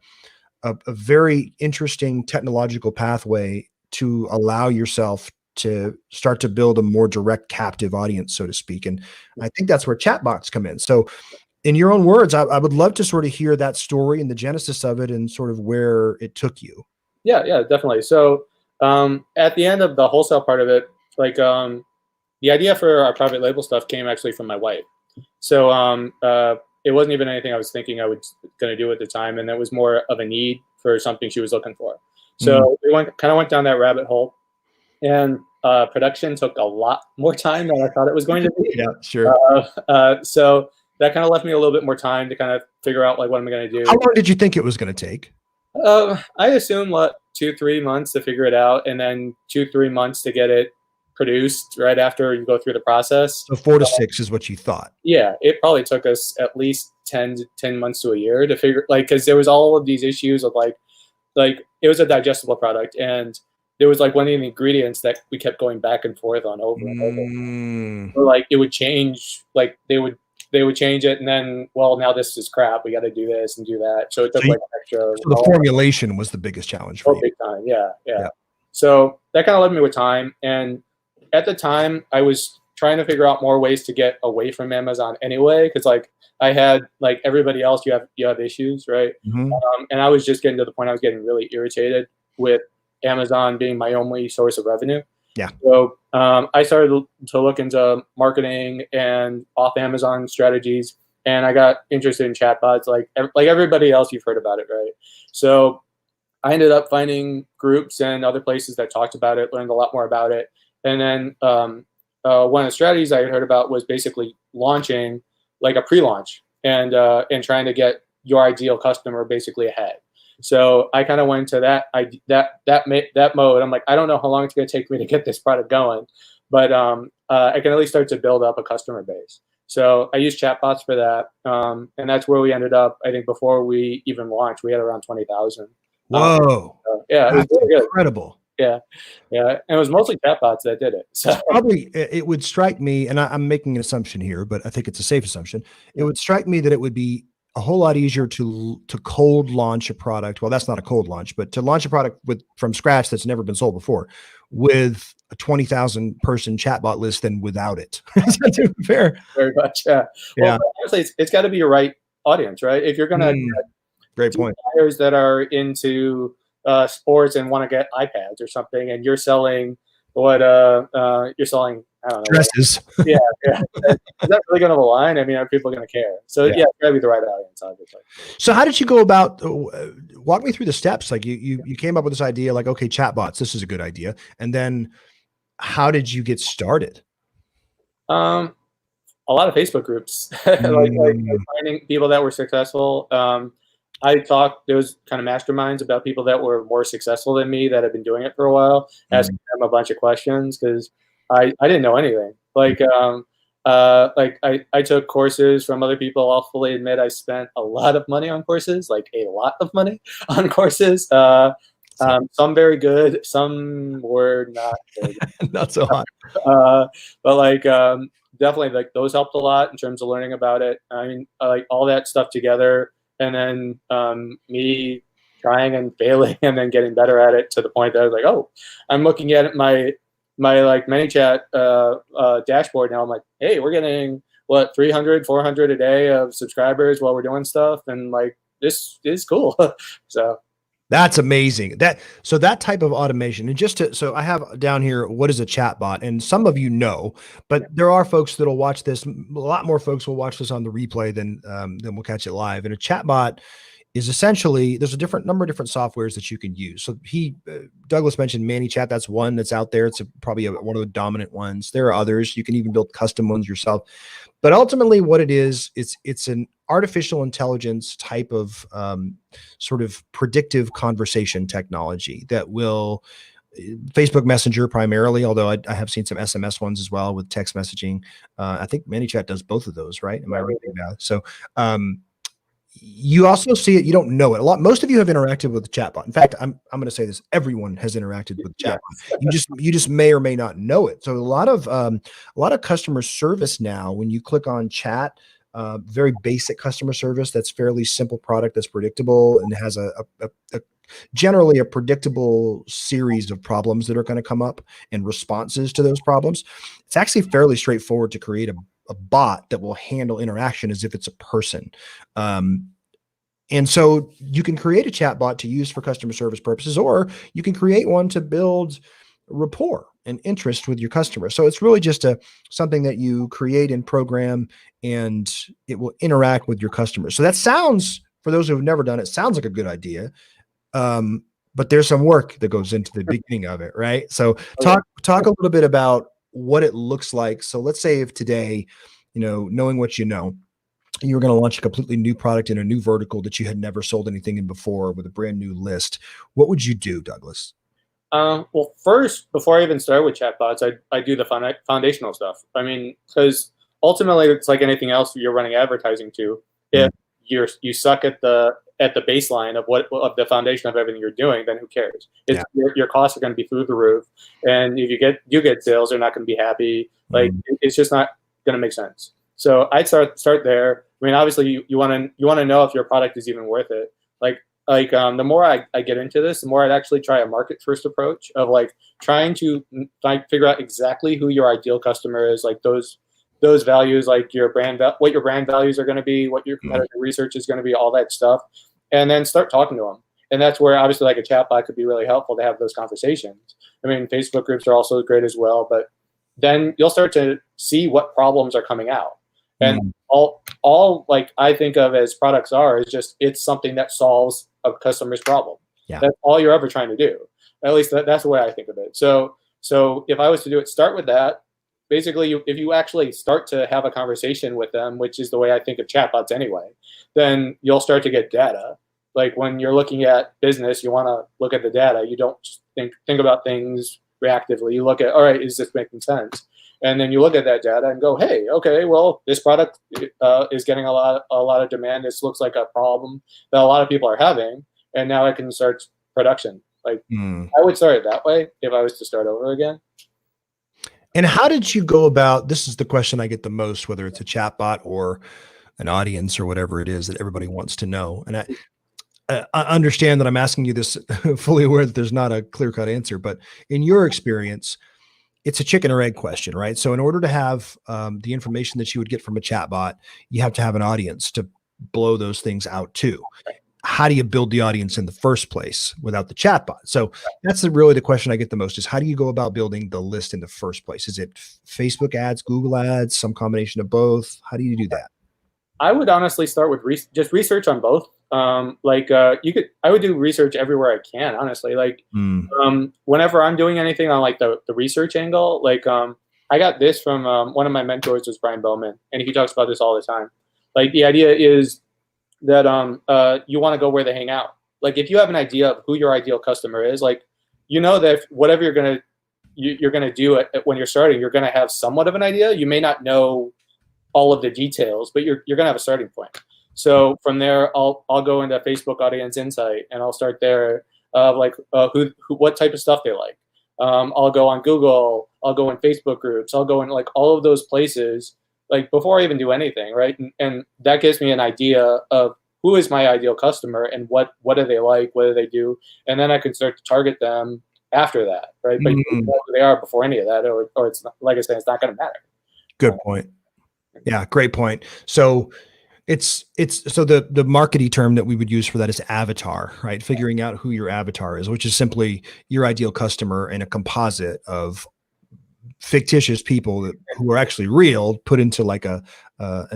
very interesting technological pathway to allow yourself to start to build a more direct captive audience, so to speak. And I think that's where chatbots come in. So in your own words, I would love to sort of hear that story and the genesis of it and sort of where it took you. Yeah, definitely. So at the end of the wholesale part of it, like the idea for our private label stuff came actually from my wife. So it wasn't even anything I was thinking I was going to do at the time. And that was more of a need for something she was looking for. So we went down that rabbit hole, and production took a lot more time than I thought it was going to be. Yeah, sure. So that kind of left me a little bit more time to kind of figure out like what am I going to do. How long did you think it was going to take? I assume 2-3 months to figure it out, and then 2-3 months to get it produced right after you go through the process. So 4 to 6 is what you thought. Yeah, it probably took us at least 10 months to a year to figure, because there was all of these issues of like it was a digestible product, and there was like one of the ingredients that we kept going back and forth on over and over. So, like it would change, like they would they would change it, and then, well, now this is crap. We got to do this and do that. So it took like extra. So the formulation was the biggest challenge for you. Big time, yeah. So that kind of led me with time, and at the time, I was trying to figure out more ways to get away from Amazon anyway, because like I had like everybody else, you have issues, right? And I was just getting to the point I was getting really irritated with Amazon being my only source of revenue. Yeah. So I started to look into marketing and off Amazon strategies, and I got interested in chatbots, like everybody else. You've heard about it, right? So I ended up finding groups and other places that talked about it, learned a lot more about it, and then one of the strategies I had heard about was basically launching like a pre-launch and trying to get your ideal customer basically ahead. So I kind of went into that mode. I'm like, I don't know how long it's going to take me to get this product going, but I can at least start to build up a customer base. So I used chatbots for that, and that's where we ended up. I think before we even launched, we had around 20,000. Whoa! Yeah, it was really good. Incredible. Yeah, and it was mostly chatbots that did it. So probably it would strike me, and I'm making an assumption here, but I think it's a safe assumption. It would strike me that it would be a whole lot easier to cold launch a product. Well, that's not a cold launch, but to launch a product from scratch that's never been sold before with a 20,000 person chatbot list than without it. Is that fair? Very much. Yeah. Well, honestly, it's got to be your right audience, right? If you're gonna great point. Buyers that are into sports and want to get iPads or something, and you're selling what you're selling, I don't know, dresses. Yeah. Is that really going to align? I mean, are people going to care? So yeah, it's got to be the right audience, obviously. So how did you go about? Walk me through the steps. Like you came up with this idea, like, okay, chatbots, this is a good idea, and then how did you get started? A lot of Facebook groups, like finding people that were successful. There was kind of masterminds about people that were more successful than me that had been doing it for a while, asking them a bunch of questions because I didn't know anything. Like I took courses from other people. I'll fully admit I spent a lot of money on courses, like a lot of money on courses. Some very good, some were not very good. Not so hot. But like definitely like those helped a lot in terms of learning about it. I mean, like all that stuff together. And then me trying and failing and then getting better at it to the point that I was like, oh, I'm looking at my like ManyChat dashboard now. I'm like, hey, we're getting 300, 400 a day of subscribers while we're doing stuff. And like, this is cool. So that's amazing. That type of automation, and so I have down here, what is a chatbot? And some of you know, but there are folks that'll watch this. A lot more folks will watch this on the replay than we'll catch it live. And a chatbot is essentially, there's a number of different softwares that you can use. So Douglas mentioned ManyChat. That's one that's out there. It's probably one of the dominant ones. There are others. You can even build custom ones yourself. But ultimately what it is, it's an artificial intelligence type of sort of predictive conversation technology that will Facebook Messenger primarily, although I have seen some SMS ones as well with text messaging. I think ManyChat does both of those, right? Am I right now? So you also see it, you don't know it. Most of you have interacted with the chatbot. In fact, I'm going to say this, everyone has interacted with the chatbot. You just may or may not know it. So a lot of customer service now, when you click on chat, very basic customer service, that's fairly simple product, that's predictable and has a generally a predictable series of problems that are going to come up and responses to those problems. It's actually fairly straightforward to create a bot that will handle interaction as if it's a person. And so you can create a chatbot to use for customer service purposes, or you can create one to build rapport and interest with your customer. So it's really just something that you create and program, and it will interact with your customers. So that sounds, for those who have never done it, sounds like a good idea. But there's some work that goes into the beginning of it, right? So talk a little bit about what it looks like. So let's say if today, knowing what you know, you were going to launch a completely new product in a new vertical that you had never sold anything in before with a brand new list, what would you do, Douglas? Well, first, before I even start with chatbots, I do the foundational stuff. I mean, because ultimately it's like anything else you're running advertising to. If you suck at the baseline of the foundation of everything you're doing, then who cares? Your costs are going to be through the roof, and if you get sales, they're not going to be happy. Like it's just not going to make sense. So I'd start there. I mean, obviously you want to know if your product is even worth it. The more I get into this, the more I'd actually try a market first approach of like trying to like figure out exactly who your ideal customer is, like those values, like your what your brand values are going to be, what your competitor research is going to be, all that stuff, and then start talking to them. And that's where obviously like a chatbot could be really helpful to have those conversations. I mean, Facebook groups are also great as well, but then you'll start to see what problems are coming out. And all like I think of as products are is just it's something that solves a customer's problem. Yeah. That's all you're ever trying to do. At least that's the way I think of it. So if I was to do it, start with that. Basically, if you actually start to have a conversation with them, which is the way I think of chatbots anyway, then you'll start to get data. Like when you're looking at business, you want to look at the data. You don't just think about things reactively. You look at, all right, is this making sense? And then you look at that data and go, hey, okay, well, this product is getting a lot of demand. This looks like a problem that a lot of people are having, and now I can start production. Like I would start it that way if I was to start over again. And how did you go about, this is the question I get the most, whether it's a chatbot or an audience or whatever it is that everybody wants to know. And I understand that I'm asking you this fully aware that there's not a clear-cut answer, but in your experience, it's a chicken or egg question, right? So in order to have the information that you would get from a chatbot, you have to have an audience to blow those things out too. How do you build the audience in the first place without the chatbot? So that's really the question I get the most is how do you go about building the list in the first place? Is it Facebook ads, Google ads, some combination of both? How do you do that? I would honestly start with just research on both. I would do research everywhere I can, honestly. Like, whenever I'm doing anything on like the research angle, like, I got this from one of my mentors was Brian Bowman, and he talks about this all the time. Like, the idea is that you want to go where they hang out. Like, if you have an idea of who your ideal customer is, like, you know that whatever you're gonna do when you're starting, you're gonna have somewhat of an idea. You may not know all of the details, but you're gonna have a starting point. So from there, I'll go into Facebook Audience Insight, and I'll start there, what type of stuff they like. I'll go on Google, I'll go in Facebook groups, I'll go in like all of those places, like before I even do anything, right? And that gives me an idea of who is my ideal customer and what do they like, what do they do, and then I can start to target them after that, right? But you know who they are before any of that, or it's not, like I said, it's not going to matter. Good point. Yeah, great point. So it's so the marketing term that we would use for that is avatar, right? Figuring out who your avatar is, which is simply your ideal customer and a composite of fictitious people who are actually real put into like an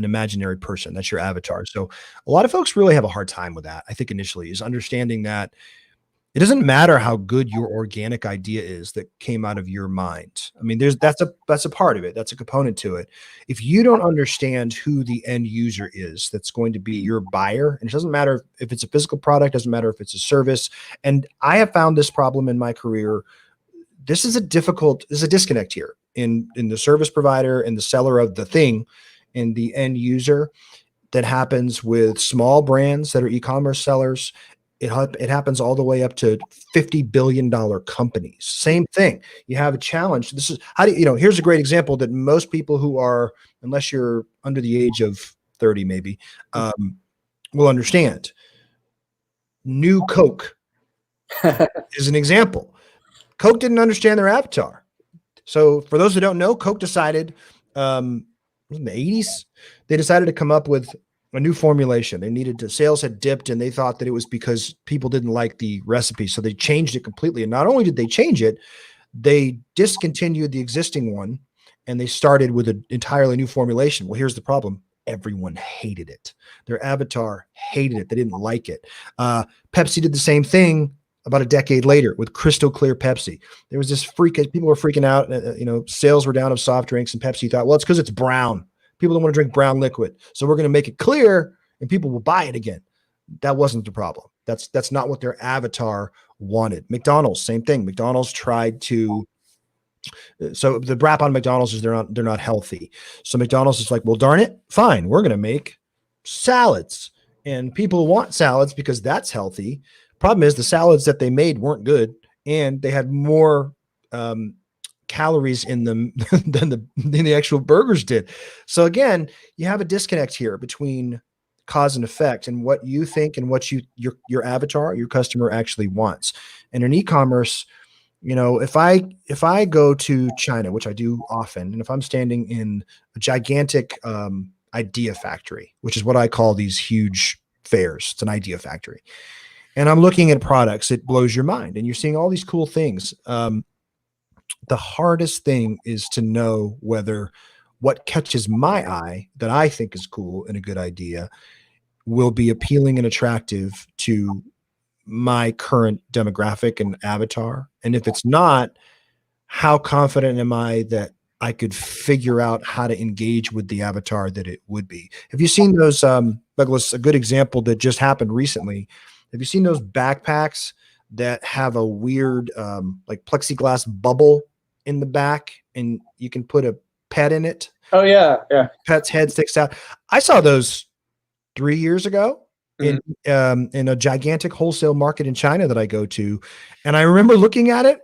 imaginary person. That's your avatar. So a lot of folks really have a hard time with that. I think initially is understanding that it doesn't matter how good your organic idea is that came out of your mind. I mean, that's a part of it. That's a component to it. If you don't understand who the end user is, that's going to be your buyer, and it doesn't matter if it's a physical product, doesn't matter if it's a service. And I have found this problem in my career. There's a disconnect here in the service provider and the seller of the thing and the end user that happens with small brands that are e-commerce sellers. It happens all the way up to $50 billion companies. Same thing. You have a challenge. This is here's a great example that most people who are, unless you're under the age of 30, maybe, will understand. New Coke is an example. Coke didn't understand their avatar. So for those who don't know, Coke decided in the 80s, they decided to come up with a new formulation. Sales had dipped, and they thought that it was because people didn't like the recipe. So they changed it completely. And not only did they change it, they discontinued the existing one and they started with an entirely new formulation. Well, here's the problem. Everyone hated it. Their avatar hated it. They didn't like it. Pepsi did the same thing about a decade later with crystal clear Pepsi. There was this people were freaking out. Sales were down of soft drinks, and Pepsi thought, well, it's because it's brown. People don't want to drink brown liquid. So we're going to make it clear and people will buy it again. That wasn't the problem. That's not what their avatar wanted. McDonald's, same thing. McDonald's tried to, so the rap on McDonald's is they're not healthy. So McDonald's is like, well, darn it. Fine. We're going to make salads, and people want salads because that's healthy. Problem is the salads that they made weren't good, and they had more calories in them than the actual burgers did. So again, you have a disconnect here between cause and effect and what you think and what your avatar, your customer actually wants. And in e-commerce, if I go to China, which I do often, and if I'm standing in a gigantic idea factory, which is what I call these huge fairs, it's an idea factory, and I'm looking at products, it blows your mind, and you're seeing all these cool things. The hardest thing is to know whether what catches my eye that I think is cool and a good idea will be appealing and attractive to my current demographic and avatar. And if it's not, how confident am I that I could figure out how to engage with the avatar that it would be? Have you seen those, Douglas, a good example that just happened recently? Have you seen those backpacks that have a weird, like plexiglass bubble in the back and you can put a pet in it? Oh yeah. Yeah. Pet's head sticks out. I saw those 3 years ago in a gigantic wholesale market in China that I go to. And I remember looking at it,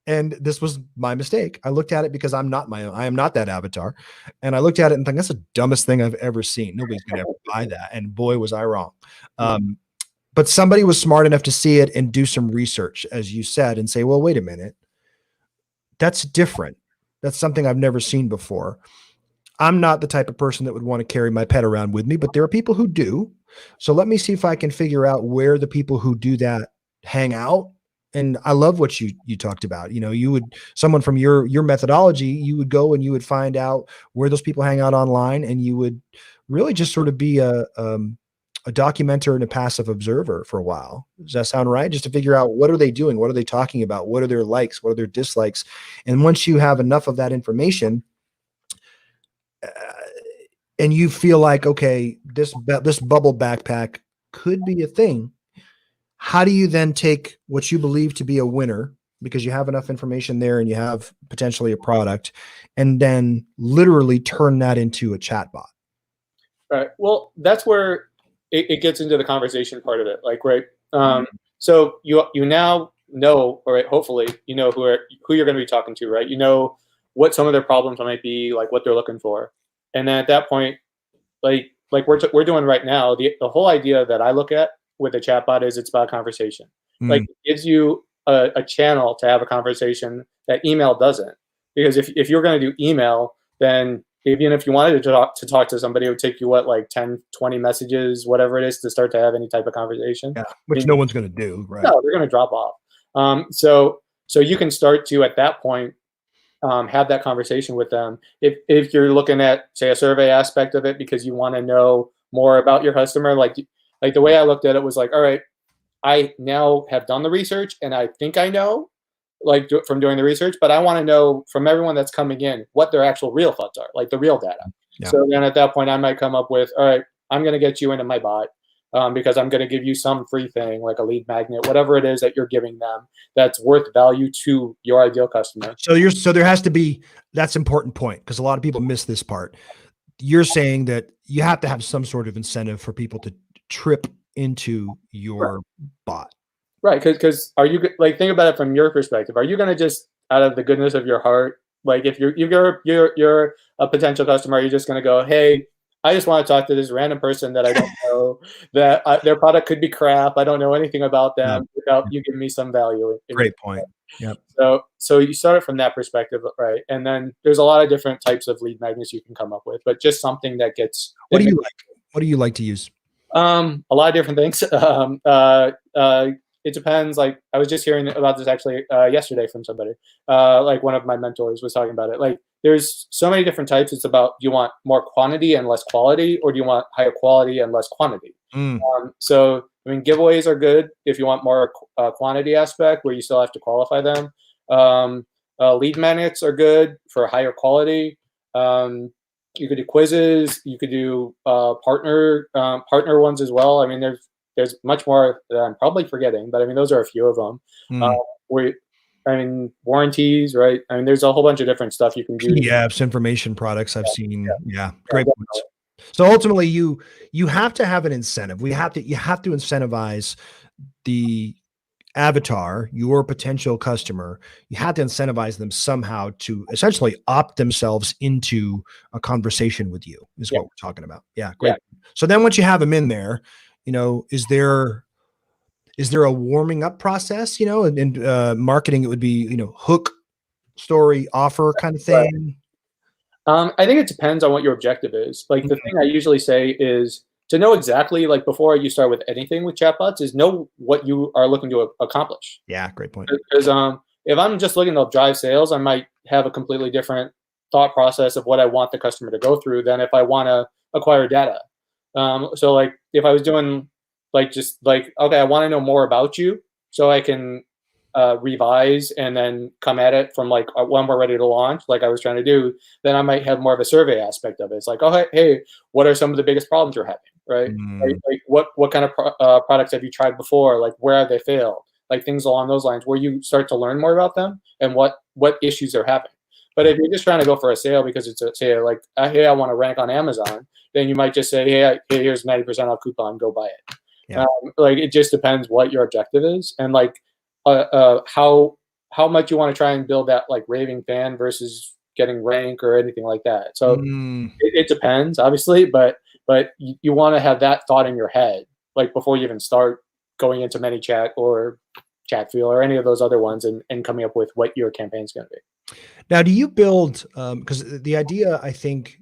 and this was my mistake. I looked at it because I am not that avatar. And I looked at it and thought, that's the dumbest thing I've ever seen. Nobody's going to ever buy that. And boy, was I wrong. But somebody was smart enough to see it and do some research, as you said, and say, well, wait a minute. That's different. That's something I've never seen before. I'm not the type of person that would want to carry my pet around with me, but there are people who do. So let me see if I can figure out where the people who do that hang out. And I love what you talked about. Someone from your methodology, you would go and you would find out where those people hang out online, and you would really just sort of be a documenter and a passive observer for a while. Does that sound right? Just to figure out, what are they doing? What are they talking about? What are their likes? What are their dislikes? And once you have enough of that information, and you feel like, okay, this bubble backpack could be a thing, how do you then take what you believe to be a winner, because you have enough information there and you have potentially a product, and then literally turn that into a chatbot? Right. Well, that's where it gets into the conversation part of it. Like, right. So you now know, all right, hopefully, who you're going to be talking to, right? You know what some of their problems might be, like what they're looking for. And then at that point, like we're doing right now, the whole idea that I look at with a chatbot is it's about conversation. Like, it gives you a channel to have a conversation that email doesn't. Because if you're going to do email, then even if you wanted to talk to somebody, it would take you like 10, 20 messages, whatever it is, to start to have any type of conversation. Yeah, which no one's going to do, right? No, they're going to drop off. So you can start to, at that point, have that conversation with them. If you're looking at, say, a survey aspect of it because you want to know more about your customer, like the way I looked at it was like, all right, I now have done the research and I think I know, from doing the research, but I want to know from everyone that's coming in what their actual real thoughts are, like the real data. Yeah. So then at that point, I might come up with, all right, I'm going to get you into my bot. Because I'm going to give you some free thing, like a lead magnet, whatever it is that you're giving them that's worth value to your ideal customer. So there has to be, that's an important point, because a lot of people miss this part. You're saying that you have to have some sort of incentive for people to trip into your bot. Right. Because are you, think about it from your perspective. Are you going to just, out of the goodness of your heart, like if you're a potential customer, you're just going to go, hey, I just want to talk to this random person that I don't know, that their product could be crap. I don't know anything about them without you giving me some value. Great point. Yep. So you start it from that perspective, right? And then there's a lot of different types of lead magnets you can come up with, but just something that gets. What do you like? What do you like to use? A lot of different things. It depends. Like, I was just hearing about this actually yesterday from somebody. Like, one of my mentors was talking about it. Like, there's so many different types. It's about, do you want more quantity and less quality, or do you want higher quality and less quantity? So, I mean, giveaways are good if you want more quantity aspect where you still have to qualify them. Lead magnets are good for higher quality. You could do quizzes. You could do partner ones as well. I mean, there's much more that I'm probably forgetting, but I mean, those are a few of them. Warranties, right? I mean, there's a whole bunch of different stuff you can do. PDFs, information products I've seen. Yeah. Great points. So ultimately, you have to have an incentive. You have to incentivize the avatar, your potential customer, you had to incentivize them somehow to essentially opt themselves into a conversation with you, is Yeah. what we're talking about. Yeah, Yeah. great. So then once you have them in there, is there a warming up process, and marketing, it would be, hook, story, offer kind of Right. thing? I think it depends on what your objective is. Like the Mhm. thing I usually say is to know exactly, like before you start with anything with chatbots, is know what you are looking to accomplish. Yeah, great point. Because if I'm just looking to drive sales, I might have a completely different thought process of what I want the customer to go through than if I want to acquire data. So like if I was doing like just like okay, I want to know more about you so I can revise and then come at it from like when we're ready to launch, like I was trying to do, then I might have more of a survey aspect of it. It's like, oh hey, what are some of the biggest problems you're having, right? Mm, Like what kind of products have you tried before? Like where have they failed? Like things along those lines, where you start to learn more about them and what issues they're having. But yeah. if you're just trying to go for a sale because it's a sale, like hey, I want to rank on Amazon, then you might just say, hey, here's 90% off coupon, go buy it. Yeah. Like it just depends what your objective is and like how much you want to try and build that like raving fan versus getting rank or anything like that. So Mm. it depends, obviously, but you want to have that thought in your head like before you even start going into ManyChat or Chatfield or any of those other ones and coming up with what your campaign's going to be. Now, do you build, because the idea, I think,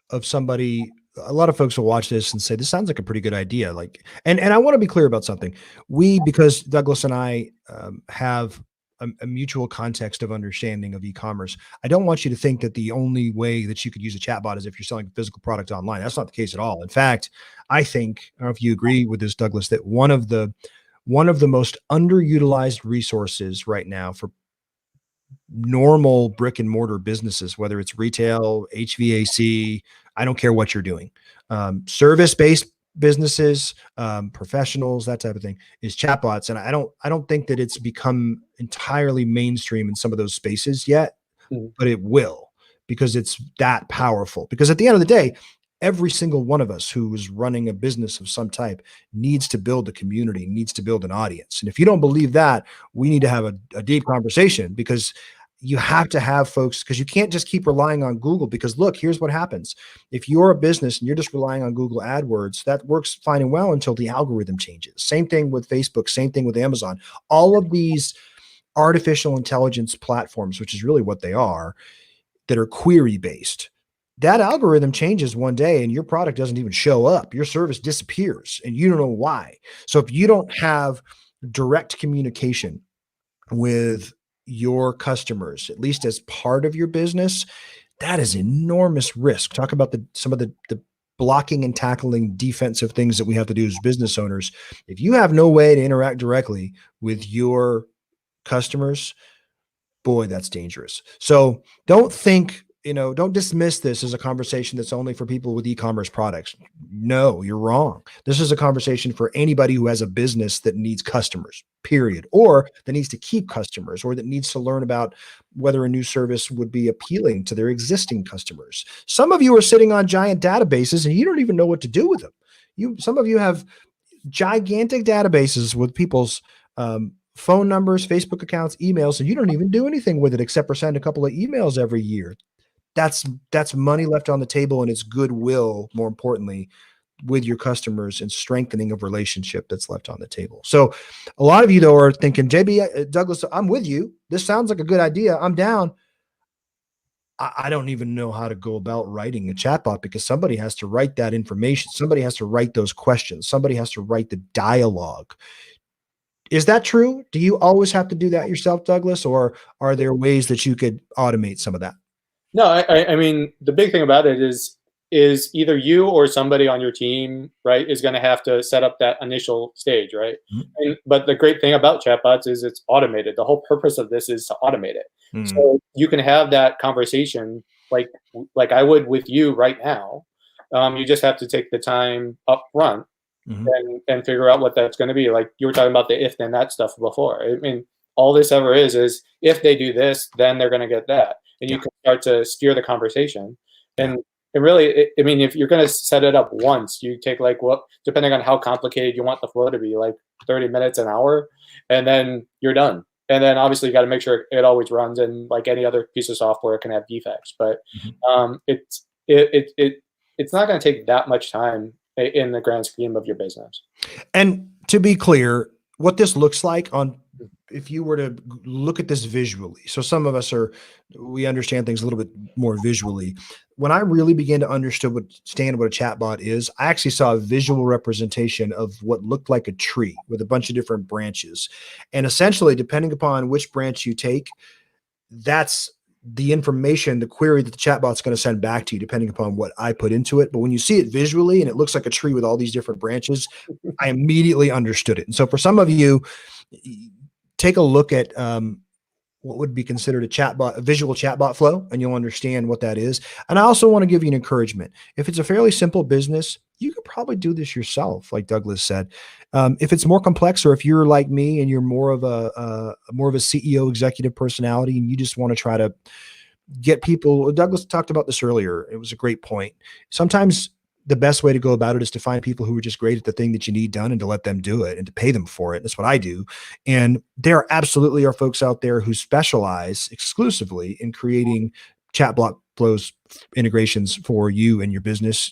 of somebody, a lot of folks will watch this and say, this sounds like a pretty good idea. Like, and I want to be clear about something. Because Douglas and I have a mutual context of understanding of e-commerce, I don't want you to think that the only way that you could use a chatbot is if you're selling a physical product online. That's not the case at all. In fact, I think, I don't know if you agree with this, Douglas, that one of the most underutilized resources right now for normal brick and mortar businesses, whether it's retail, HVAC, I don't care what you're doing, service based businesses, professionals, that type of thing, is chatbots. And I don't think that it's become entirely mainstream in some of those spaces yet, Mhm. but it will, because it's that powerful. Because at the end of the day, every single one of us who is running a business of some type needs to build a community, needs to build an audience. And if you don't believe that, we need to have a deep conversation, because you have to have folks, because you can't just keep relying on Google. Because look, here's what happens. If you're a business and you're just relying on Google AdWords, that works fine and well until the algorithm changes. Same thing with Facebook, same thing with Amazon. All of these artificial intelligence platforms, which is really what they are, that are query based, that algorithm changes one day and your product doesn't even show up. Your service disappears and you don't know why. So if you don't have direct communication with your customers, at least as part of your business, that is enormous risk. Talk about some of the blocking and tackling defensive things that we have to do as business owners. If you have no way to interact directly with your customers, boy, that's dangerous. So don't dismiss this as a conversation that's only for people with e-commerce products. No, you're wrong. This is a conversation for anybody who has a business that needs customers, period, or that needs to keep customers, or that needs to learn about whether a new service would be appealing to their existing customers. Some of you are sitting on giant databases and you don't even know what to do with them. Some of you have gigantic databases with people's phone numbers, Facebook accounts, emails, and you don't even do anything with it except for send a couple of emails every year. That's money left on the table, and it's goodwill, more importantly, with your customers, and strengthening of relationship that's left on the table. So a lot of you though are thinking, JB, Douglas, I'm with you. This sounds like a good idea. I'm down. I don't even know how to go about writing a chatbot, because somebody has to write that information. Somebody has to write those questions. Somebody has to write the dialogue. Is that true? Do you always have to do that yourself, Douglas, or are there ways that you could automate some of that? No, I mean the big thing about it is either you or somebody on your team, right, is going to have to set up that initial stage, right? Mhm. But the great thing about chatbots is it's automated. The whole purpose of this is to automate it, Mm, so you can have that conversation like I would with you right now. You just have to take the time up front mhm. and figure out what that's going to be. Like you were talking about the if then that stuff before. I mean, all this ever is if they do this, then they're going to get that, and Yeah, you can start to steer the conversation. yeah. And And really, I mean, if you're going to set it up once, you take like what, depending on how complicated you want the flow to be, like 30 minutes, an hour, and then you're done. And then obviously you got to make sure it always runs, and like any other piece of software, it can have defects. But Mhm. it's not going to take that much time in the grand scheme of your business. And to be clear, what this looks like on, if you were to look at this visually, so some of us we understand things a little bit more visually. When I really began to understand what a chatbot is, I actually saw a visual representation of what looked like a tree with a bunch of different branches. And essentially, depending upon which branch you take, that's the information, the query that the chatbot's going to send back to you, depending upon what I put into it. But when you see it visually and it looks like a tree with all these different branches, I immediately understood it. And so for some of you, take a look at what would be considered a visual chatbot flow, and you'll understand what that is. And I also want to give you an encouragement. If it's a fairly simple business, you could probably do this yourself, like Douglas said. If it's more complex, or if you're like me and you're more of a CEO executive personality, and you just want to try to get people, Douglas talked about this earlier. It was a great point. Sometimes the best way to go about it is to find people who are just great at the thing that you need done, and to let them do it and to pay them for it. That's what I do. And there absolutely are folks out there who specialize exclusively in creating chatbot flows integrations for you and your business.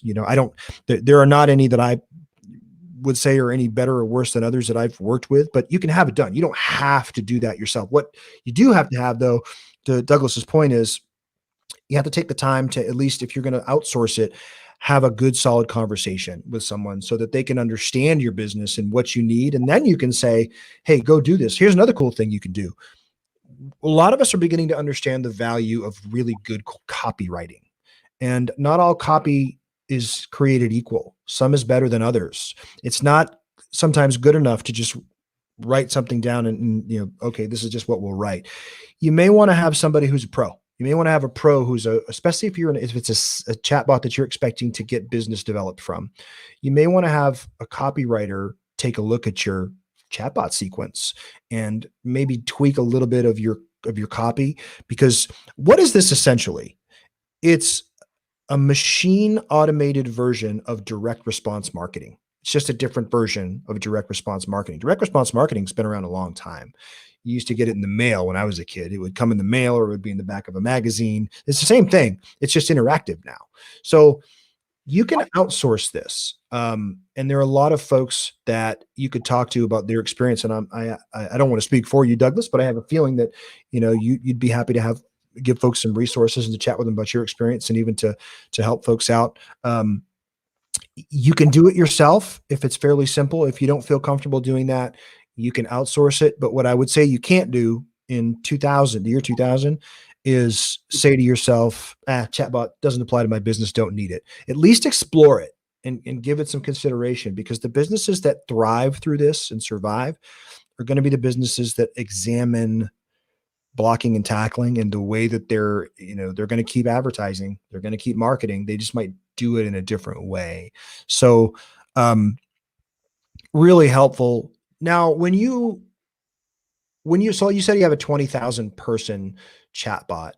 There are not any that I would say are any better or worse than others that I've worked with, but you can have it done. You don't have to do that yourself. What you do have to have, though, to Douglas's point, is you have to take the time to, at least if you're going to outsource it, have a good solid conversation with someone so that they can understand your business and what you need. And then you can say, hey, go do this. Here's another cool thing you can do. A lot of us are beginning to understand the value of really good copywriting. And not all copy is created equal. Some is better than others. It's not sometimes good enough to just write something down and okay, this is just what we'll write. You may want to have somebody who's a pro. You may want to have a pro who's especially if it's a chatbot that you're expecting to get business developed from. You may want to have a copywriter take a look at your chatbot sequence and maybe tweak a little bit of your copy, because what is this essentially? It's a machine automated version of direct response marketing. It's just a different version of direct response marketing. Direct response marketing has been around a long time. You used to get it in the mail when I was a kid. It would come in the mail, or it would be in the back of a magazine. It's the same thing. It's just interactive now. So you can outsource this. And there are a lot of folks that you could talk to about their experience. And I don't want to speak for you, Douglas, but I have a feeling that, you'd be happy to give folks some resources and to chat with them about your experience, and even to help folks out. You can do it yourself if it's fairly simple. If you don't feel comfortable doing that, you can outsource it. But what I would say you can't do in the year 2000, is say to yourself, chatbot doesn't apply to my business, don't need it. At least explore it and give it some consideration, because the businesses that thrive through this and survive are going to be the businesses that examine blocking and tackling, and the way that they're going to keep advertising, they're going to keep marketing. They just might do it in a different way. So, really helpful. Now, so you said you have a 20,000 person chatbot.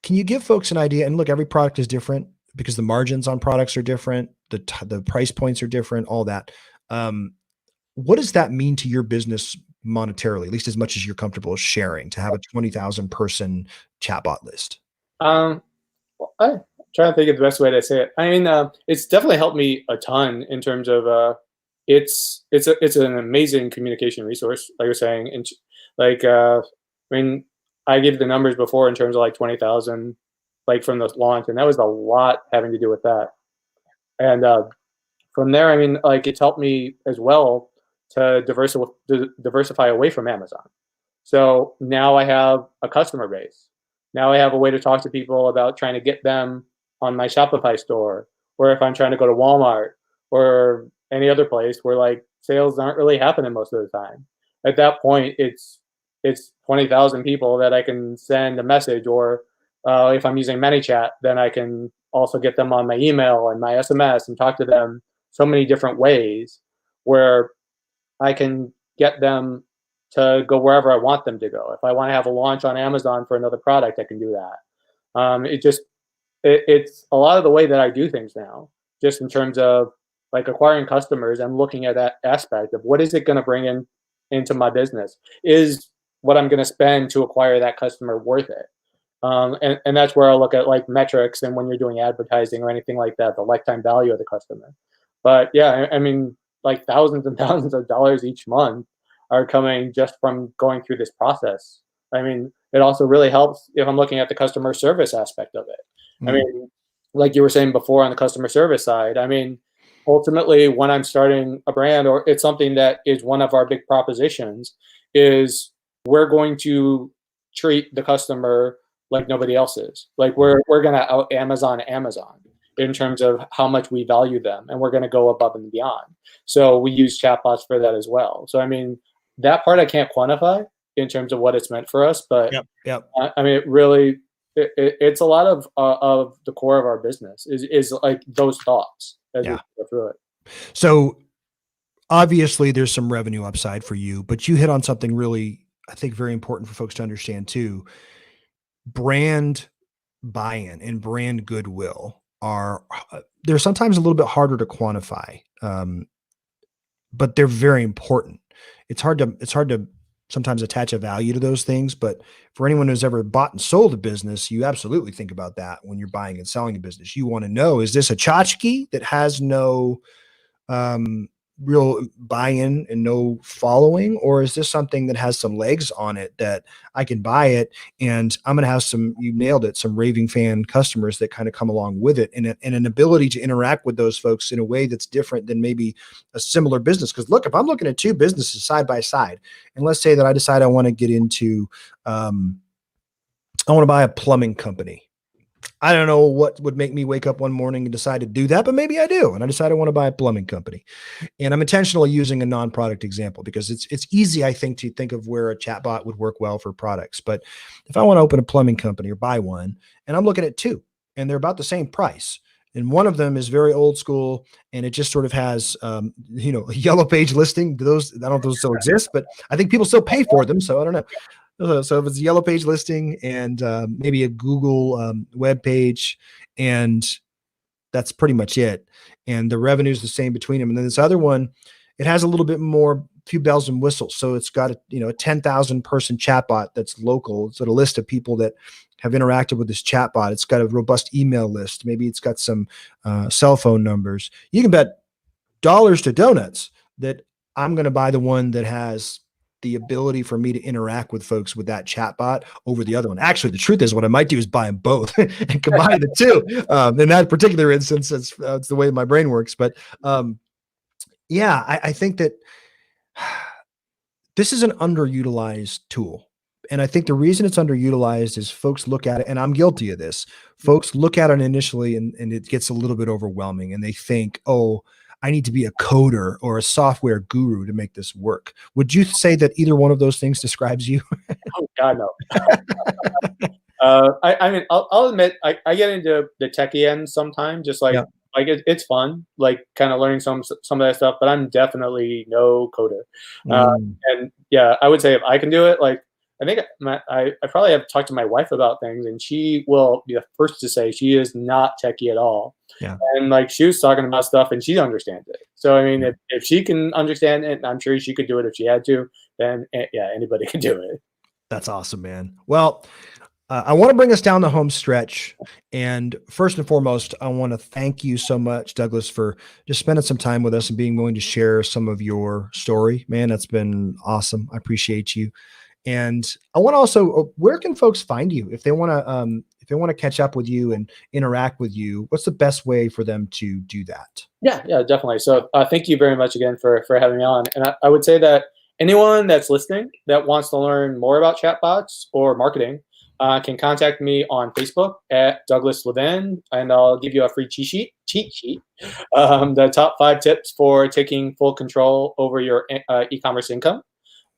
Can you give folks an idea? And look, every product is different because the margins on products are different. The price points are different, all that. What does that mean to your business monetarily, at least as much as you're comfortable sharing, to have a 20,000 person chatbot list? Well, I'm trying to think of the best way to say it. I mean, it's definitely helped me a ton in terms of it's an amazing communication resource, like you're saying, and like I mean, I gave the numbers before in terms of like 20,000, like from the launch, and that was a lot having to do with that. And from there, I mean, like it's helped me as well to diversify away from Amazon. So now I have a customer base. Now I have a way to talk to people about trying to get them on my Shopify store, or if I'm trying to go to Walmart or any other place where like sales aren't really happening most of the time. At that point, it's 20,000 people that I can send a message, or if I'm using ManyChat, then I can also get them on my email and my SMS and talk to them so many different ways, where I can get them to go wherever I want them to go. If I want to have a launch on Amazon for another product, I can do that. It just it's a lot of the way that I do things now, just in terms of like acquiring customers and looking at that aspect of what is it going to bring in into my business? Is what I'm going to spend to acquire that customer worth it? And that's where I look at like metrics and when you're doing advertising or anything like that, the lifetime value of the customer. But yeah, I mean, like thousands and thousands of dollars each month are coming just from going through this process. I mean, it also really helps if I'm looking at the customer service aspect of it. I Mm. mean, like you were saying before on the customer service side, I mean, ultimately when I'm starting a brand or it's something that is one of our big propositions is we're going to treat the customer like nobody else is. Like we're gonna out Amazon in terms of how much we value them, and we're gonna go above and beyond. So we use chatbots for that as well. So I mean, that part I can't quantify in terms of what it's meant for us, but Yep. Yep. I mean, it really it's a lot of the core of our business is like those thoughts as we Yeah. go through it. So obviously there's some revenue upside for you, but you hit on something really, I think, very important for folks to understand too. Brand buy-in and brand goodwill are they're sometimes a little bit harder to quantify, but they're very important. It's hard to sometimes attach a value to those things, but for anyone who's ever bought and sold a business, you absolutely think about that when you're buying and selling a business. You want to know, is this a tchotchke that has no um, real buy-in and no following, or is this something that has some legs on it that I can buy it and I'm going to have some, you nailed it, some raving fan customers that kind of come along with it, and an ability to interact with those folks in a way that's different than maybe a similar business. Because look, if I'm looking at two businesses side by side, and let's say that I decide I want to get into, I want to buy a plumbing company. I don't know what would make me wake up one morning and decide to do that, but maybe I do. And I decide I want to buy a plumbing company. And I'm intentionally using a non-product example because it's easy, I think, to think of where a chatbot would work well for products. But if I want to open a plumbing company or buy one, and I'm looking at two, and they're about the same price, and one of them is very old school, and it just sort of has, a yellow page listing. Those, I don't know if those still exist, but I think people still pay for them. So I don't know. So if it's a yellow page listing and maybe a Google web page, and that's pretty much it. And the revenue is the same between them. And then this other one, it has a little bit more, few bells and whistles. So it's got a 10,000 person chatbot that's local. It's got a list of people that have interacted with this chatbot. It's got a robust email list. Maybe it's got some cell phone numbers. You can bet dollars to donuts that I'm going to buy the one that has the ability for me to interact with folks with that chatbot over the other one. Actually, the truth is what I might do is buy them both and combine the two. In that particular instance, it's the way my brain works. But yeah, I think that this is an underutilized tool. And I think the reason it's underutilized is folks look at it, and I'm guilty of this. Folks look at it initially and it gets a little bit overwhelming, and they think, oh, I need to be a coder or a software guru to make this work. Would you say that either one of those things describes you? Oh God, no. I mean, I'll admit, I get into the techie end sometimes, just Yeah. like it's fun, like kind of learning some of that stuff. But I'm definitely no coder, Mm. and yeah, I would say if I can do it, like I think I probably have talked to my wife about things, and she will be the first to say she is not techie at all. Yeah. And like she was talking about stuff, and she understands it. So I mean, if she can understand it, and I'm sure she could do it if she had to, then yeah, anybody can do it. That's awesome, man. Well, I want to bring us down the home stretch. And first and foremost, I want to thank you so much, Douglas, for just spending some time with us and being willing to share some of your story. Man, that's been awesome. I appreciate you. And I want to also, where can folks find you if they want to catch up with you and interact with you? What's the best way for them to do that? Yeah, yeah, definitely. So thank you very much again for having me on. And I would say that anyone that's listening that wants to learn more about chatbots or marketing can contact me on Facebook at Douglas Levin, and I'll give you a free cheat sheet, the top 5 tips for taking full control over your e-commerce income.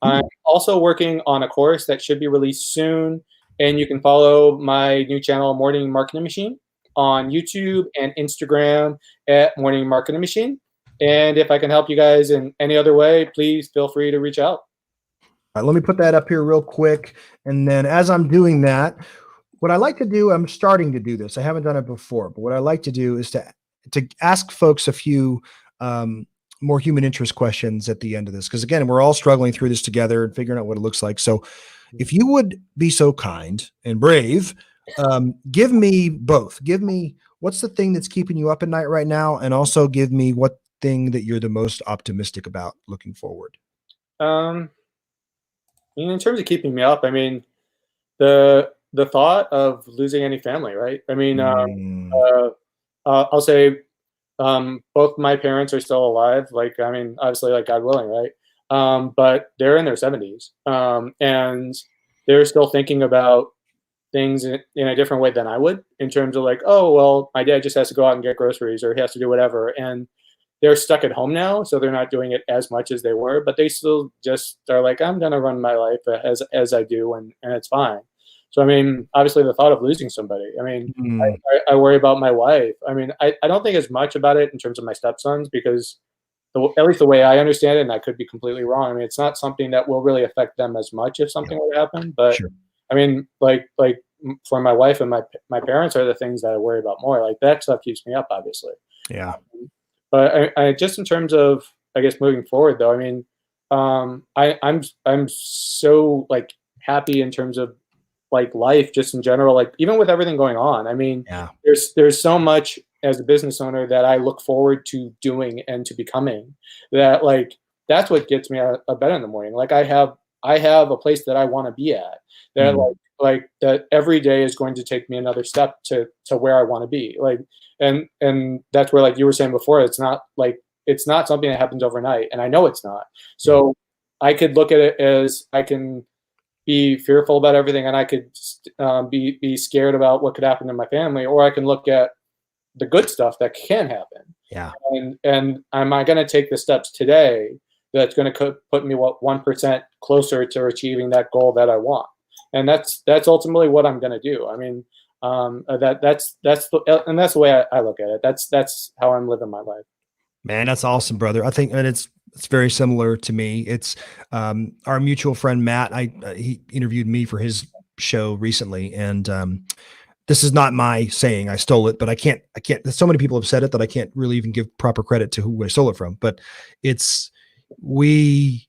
I'm also working on a course that should be released soon, and you can follow my new channel, Morning Marketing Machine, on YouTube and Instagram at Morning Marketing Machine. And if I can help you guys in any other way, please feel free to reach out. All right, let me put that up here real quick. And then as I'm doing that, what I like to do, I'm starting to do this. I haven't done it before, but what I like to do is to ask folks a few more human interest questions at the end of this. Because again, we're all struggling through this together and figuring out what it looks like. So if you would be so kind and brave, give me both. Give me what's the thing that's keeping you up at night right now, and also give me what thing that you're the most optimistic about looking forward. I mean, in terms of keeping me up, I mean, the thought of losing any family, right? I mean, Mm, I'll say both my parents are still alive. Like, I mean, obviously, like God willing, right? But they're in their 70s, and they're still thinking about things in a different way than I would, in terms of like, oh, well, my dad just has to go out and get groceries, or he has to do whatever, and they're stuck at home now, so they're not doing it as much as they were, but they still just are like, I'm gonna run my life as I do, and it's fine. So I mean, obviously, the thought of losing somebody. I mean, mm, I worry about my wife. I mean, I don't think as much about it in terms of my stepsons, because at least the way I understand it, and I could be completely wrong. I mean, it's not something that will really affect them as much if yeah, something were to happen. But sure. I mean, for my wife and my parents are the things that I worry about more. Like that stuff keeps me up, obviously. Yeah. But I just in terms of, I guess, moving forward though, I mean, I'm so like happy in terms of like life just in general, like even with everything going on. I mean, Yeah. there's so much as a business owner that I look forward to doing and to becoming, that like that's what gets me out of bed in the morning. Like I have a place that I want to be at, that Mm, like that every day is going to take me another step to where I want to be. Like and that's where, like you were saying before, it's not something that happens overnight, and I know it's not. yeah. So I could look at it as I can be fearful about everything, and I could be scared about what could happen to my family, or I can look at the good stuff that can happen. Yeah. And am I going to take the steps today that's going to put me 1% closer to achieving that goal that I want? And that's ultimately what I'm going to do. I mean, that's the way I look at it. That's how I'm living my life. Man, that's awesome, brother. I think, and it's very similar to me. It's our mutual friend Matt. He interviewed me for his show recently, and this is not my saying. I stole it, but I can't. So many people have said it that I can't really even give proper credit to who I stole it from. But it's we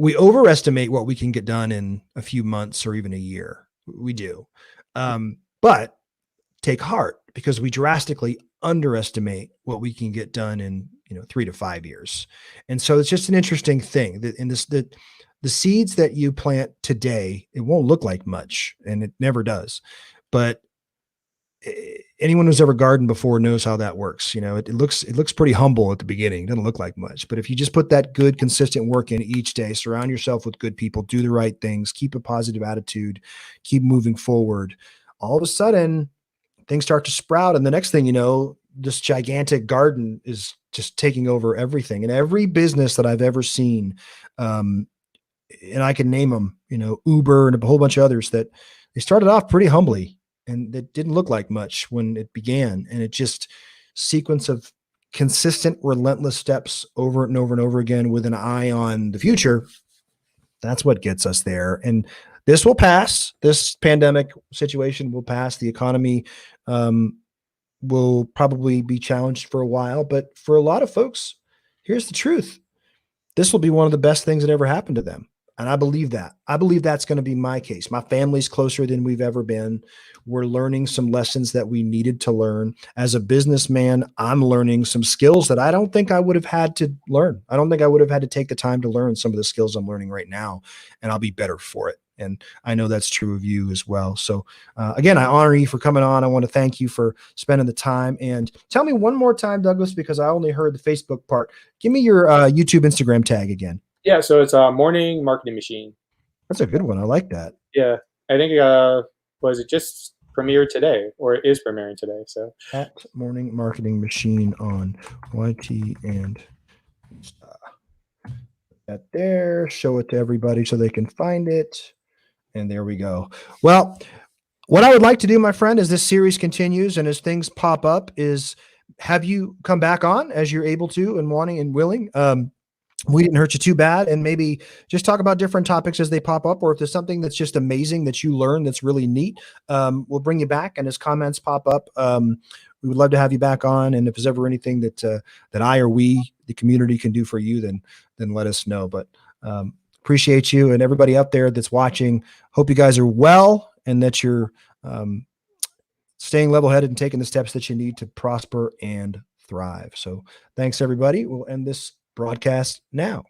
we overestimate what we can get done in a few months or even a year. We do, but take heart, because we drastically underestimate what we can get done in 3 to 5 years. And so it's just an interesting thing that in this that the seeds that you plant today, it won't look like much, and it never does. But anyone who's ever gardened before knows how that works. It looks pretty humble at the beginning. It doesn't look like much, but if you just put that good, consistent work in each day, surround yourself with good people, do the right things, keep a positive attitude, keep moving forward, all of a sudden things start to sprout. And the next thing you know, this gigantic garden is just taking over everything. And every business that I've ever seen, and I can name them, Uber and a whole bunch of others, that they started off pretty humbly and it didn't look like much when it began. And it just sequence of consistent, relentless steps over and over and over again with an eye on the future. That's what gets us there. And this will pass. This pandemic situation will pass. The economy will probably be challenged for a while, but for a lot of folks, here's the truth: this will be one of the best things that ever happened to them. And I believe that. I believe that's going to be my case. My family's closer than we've ever been. We're learning some lessons that we needed to learn. As a businessman, I'm learning some skills that I don't think I would have had to learn. I don't think I would have had to take the time to learn some of the skills I'm learning right now, and I'll be better for it. And I know that's true of you as well. So again, I honor you for coming on. I want to thank you for spending the time. And tell me one more time, Douglas, because I only heard the Facebook part. Give me your YouTube, Instagram tag again. Yeah, so it's a morning marketing machine. That's a good one. I like that. Yeah, I think was it just premiered today, or it is premiering today? So At Morning Marketing Machine on YT, and that there. Show it to everybody so they can find it. And there we go. Well, what I would like to do, my friend, as this series continues and as things pop up, is have you come back on as you're able to and wanting and willing. we didn't hurt you too bad, and maybe just talk about different topics as they pop up, or if there's something that's just amazing that you learn that's really neat, we'll bring you back. And as comments pop up, we would love to have you back on. And if there's ever anything that that I or we, the community, can do for you, then let us know. But appreciate you and everybody out there that's watching. Hope you guys are well and that you're staying level-headed and taking the steps that you need to prosper and thrive. So thanks, everybody. We'll end this broadcast now.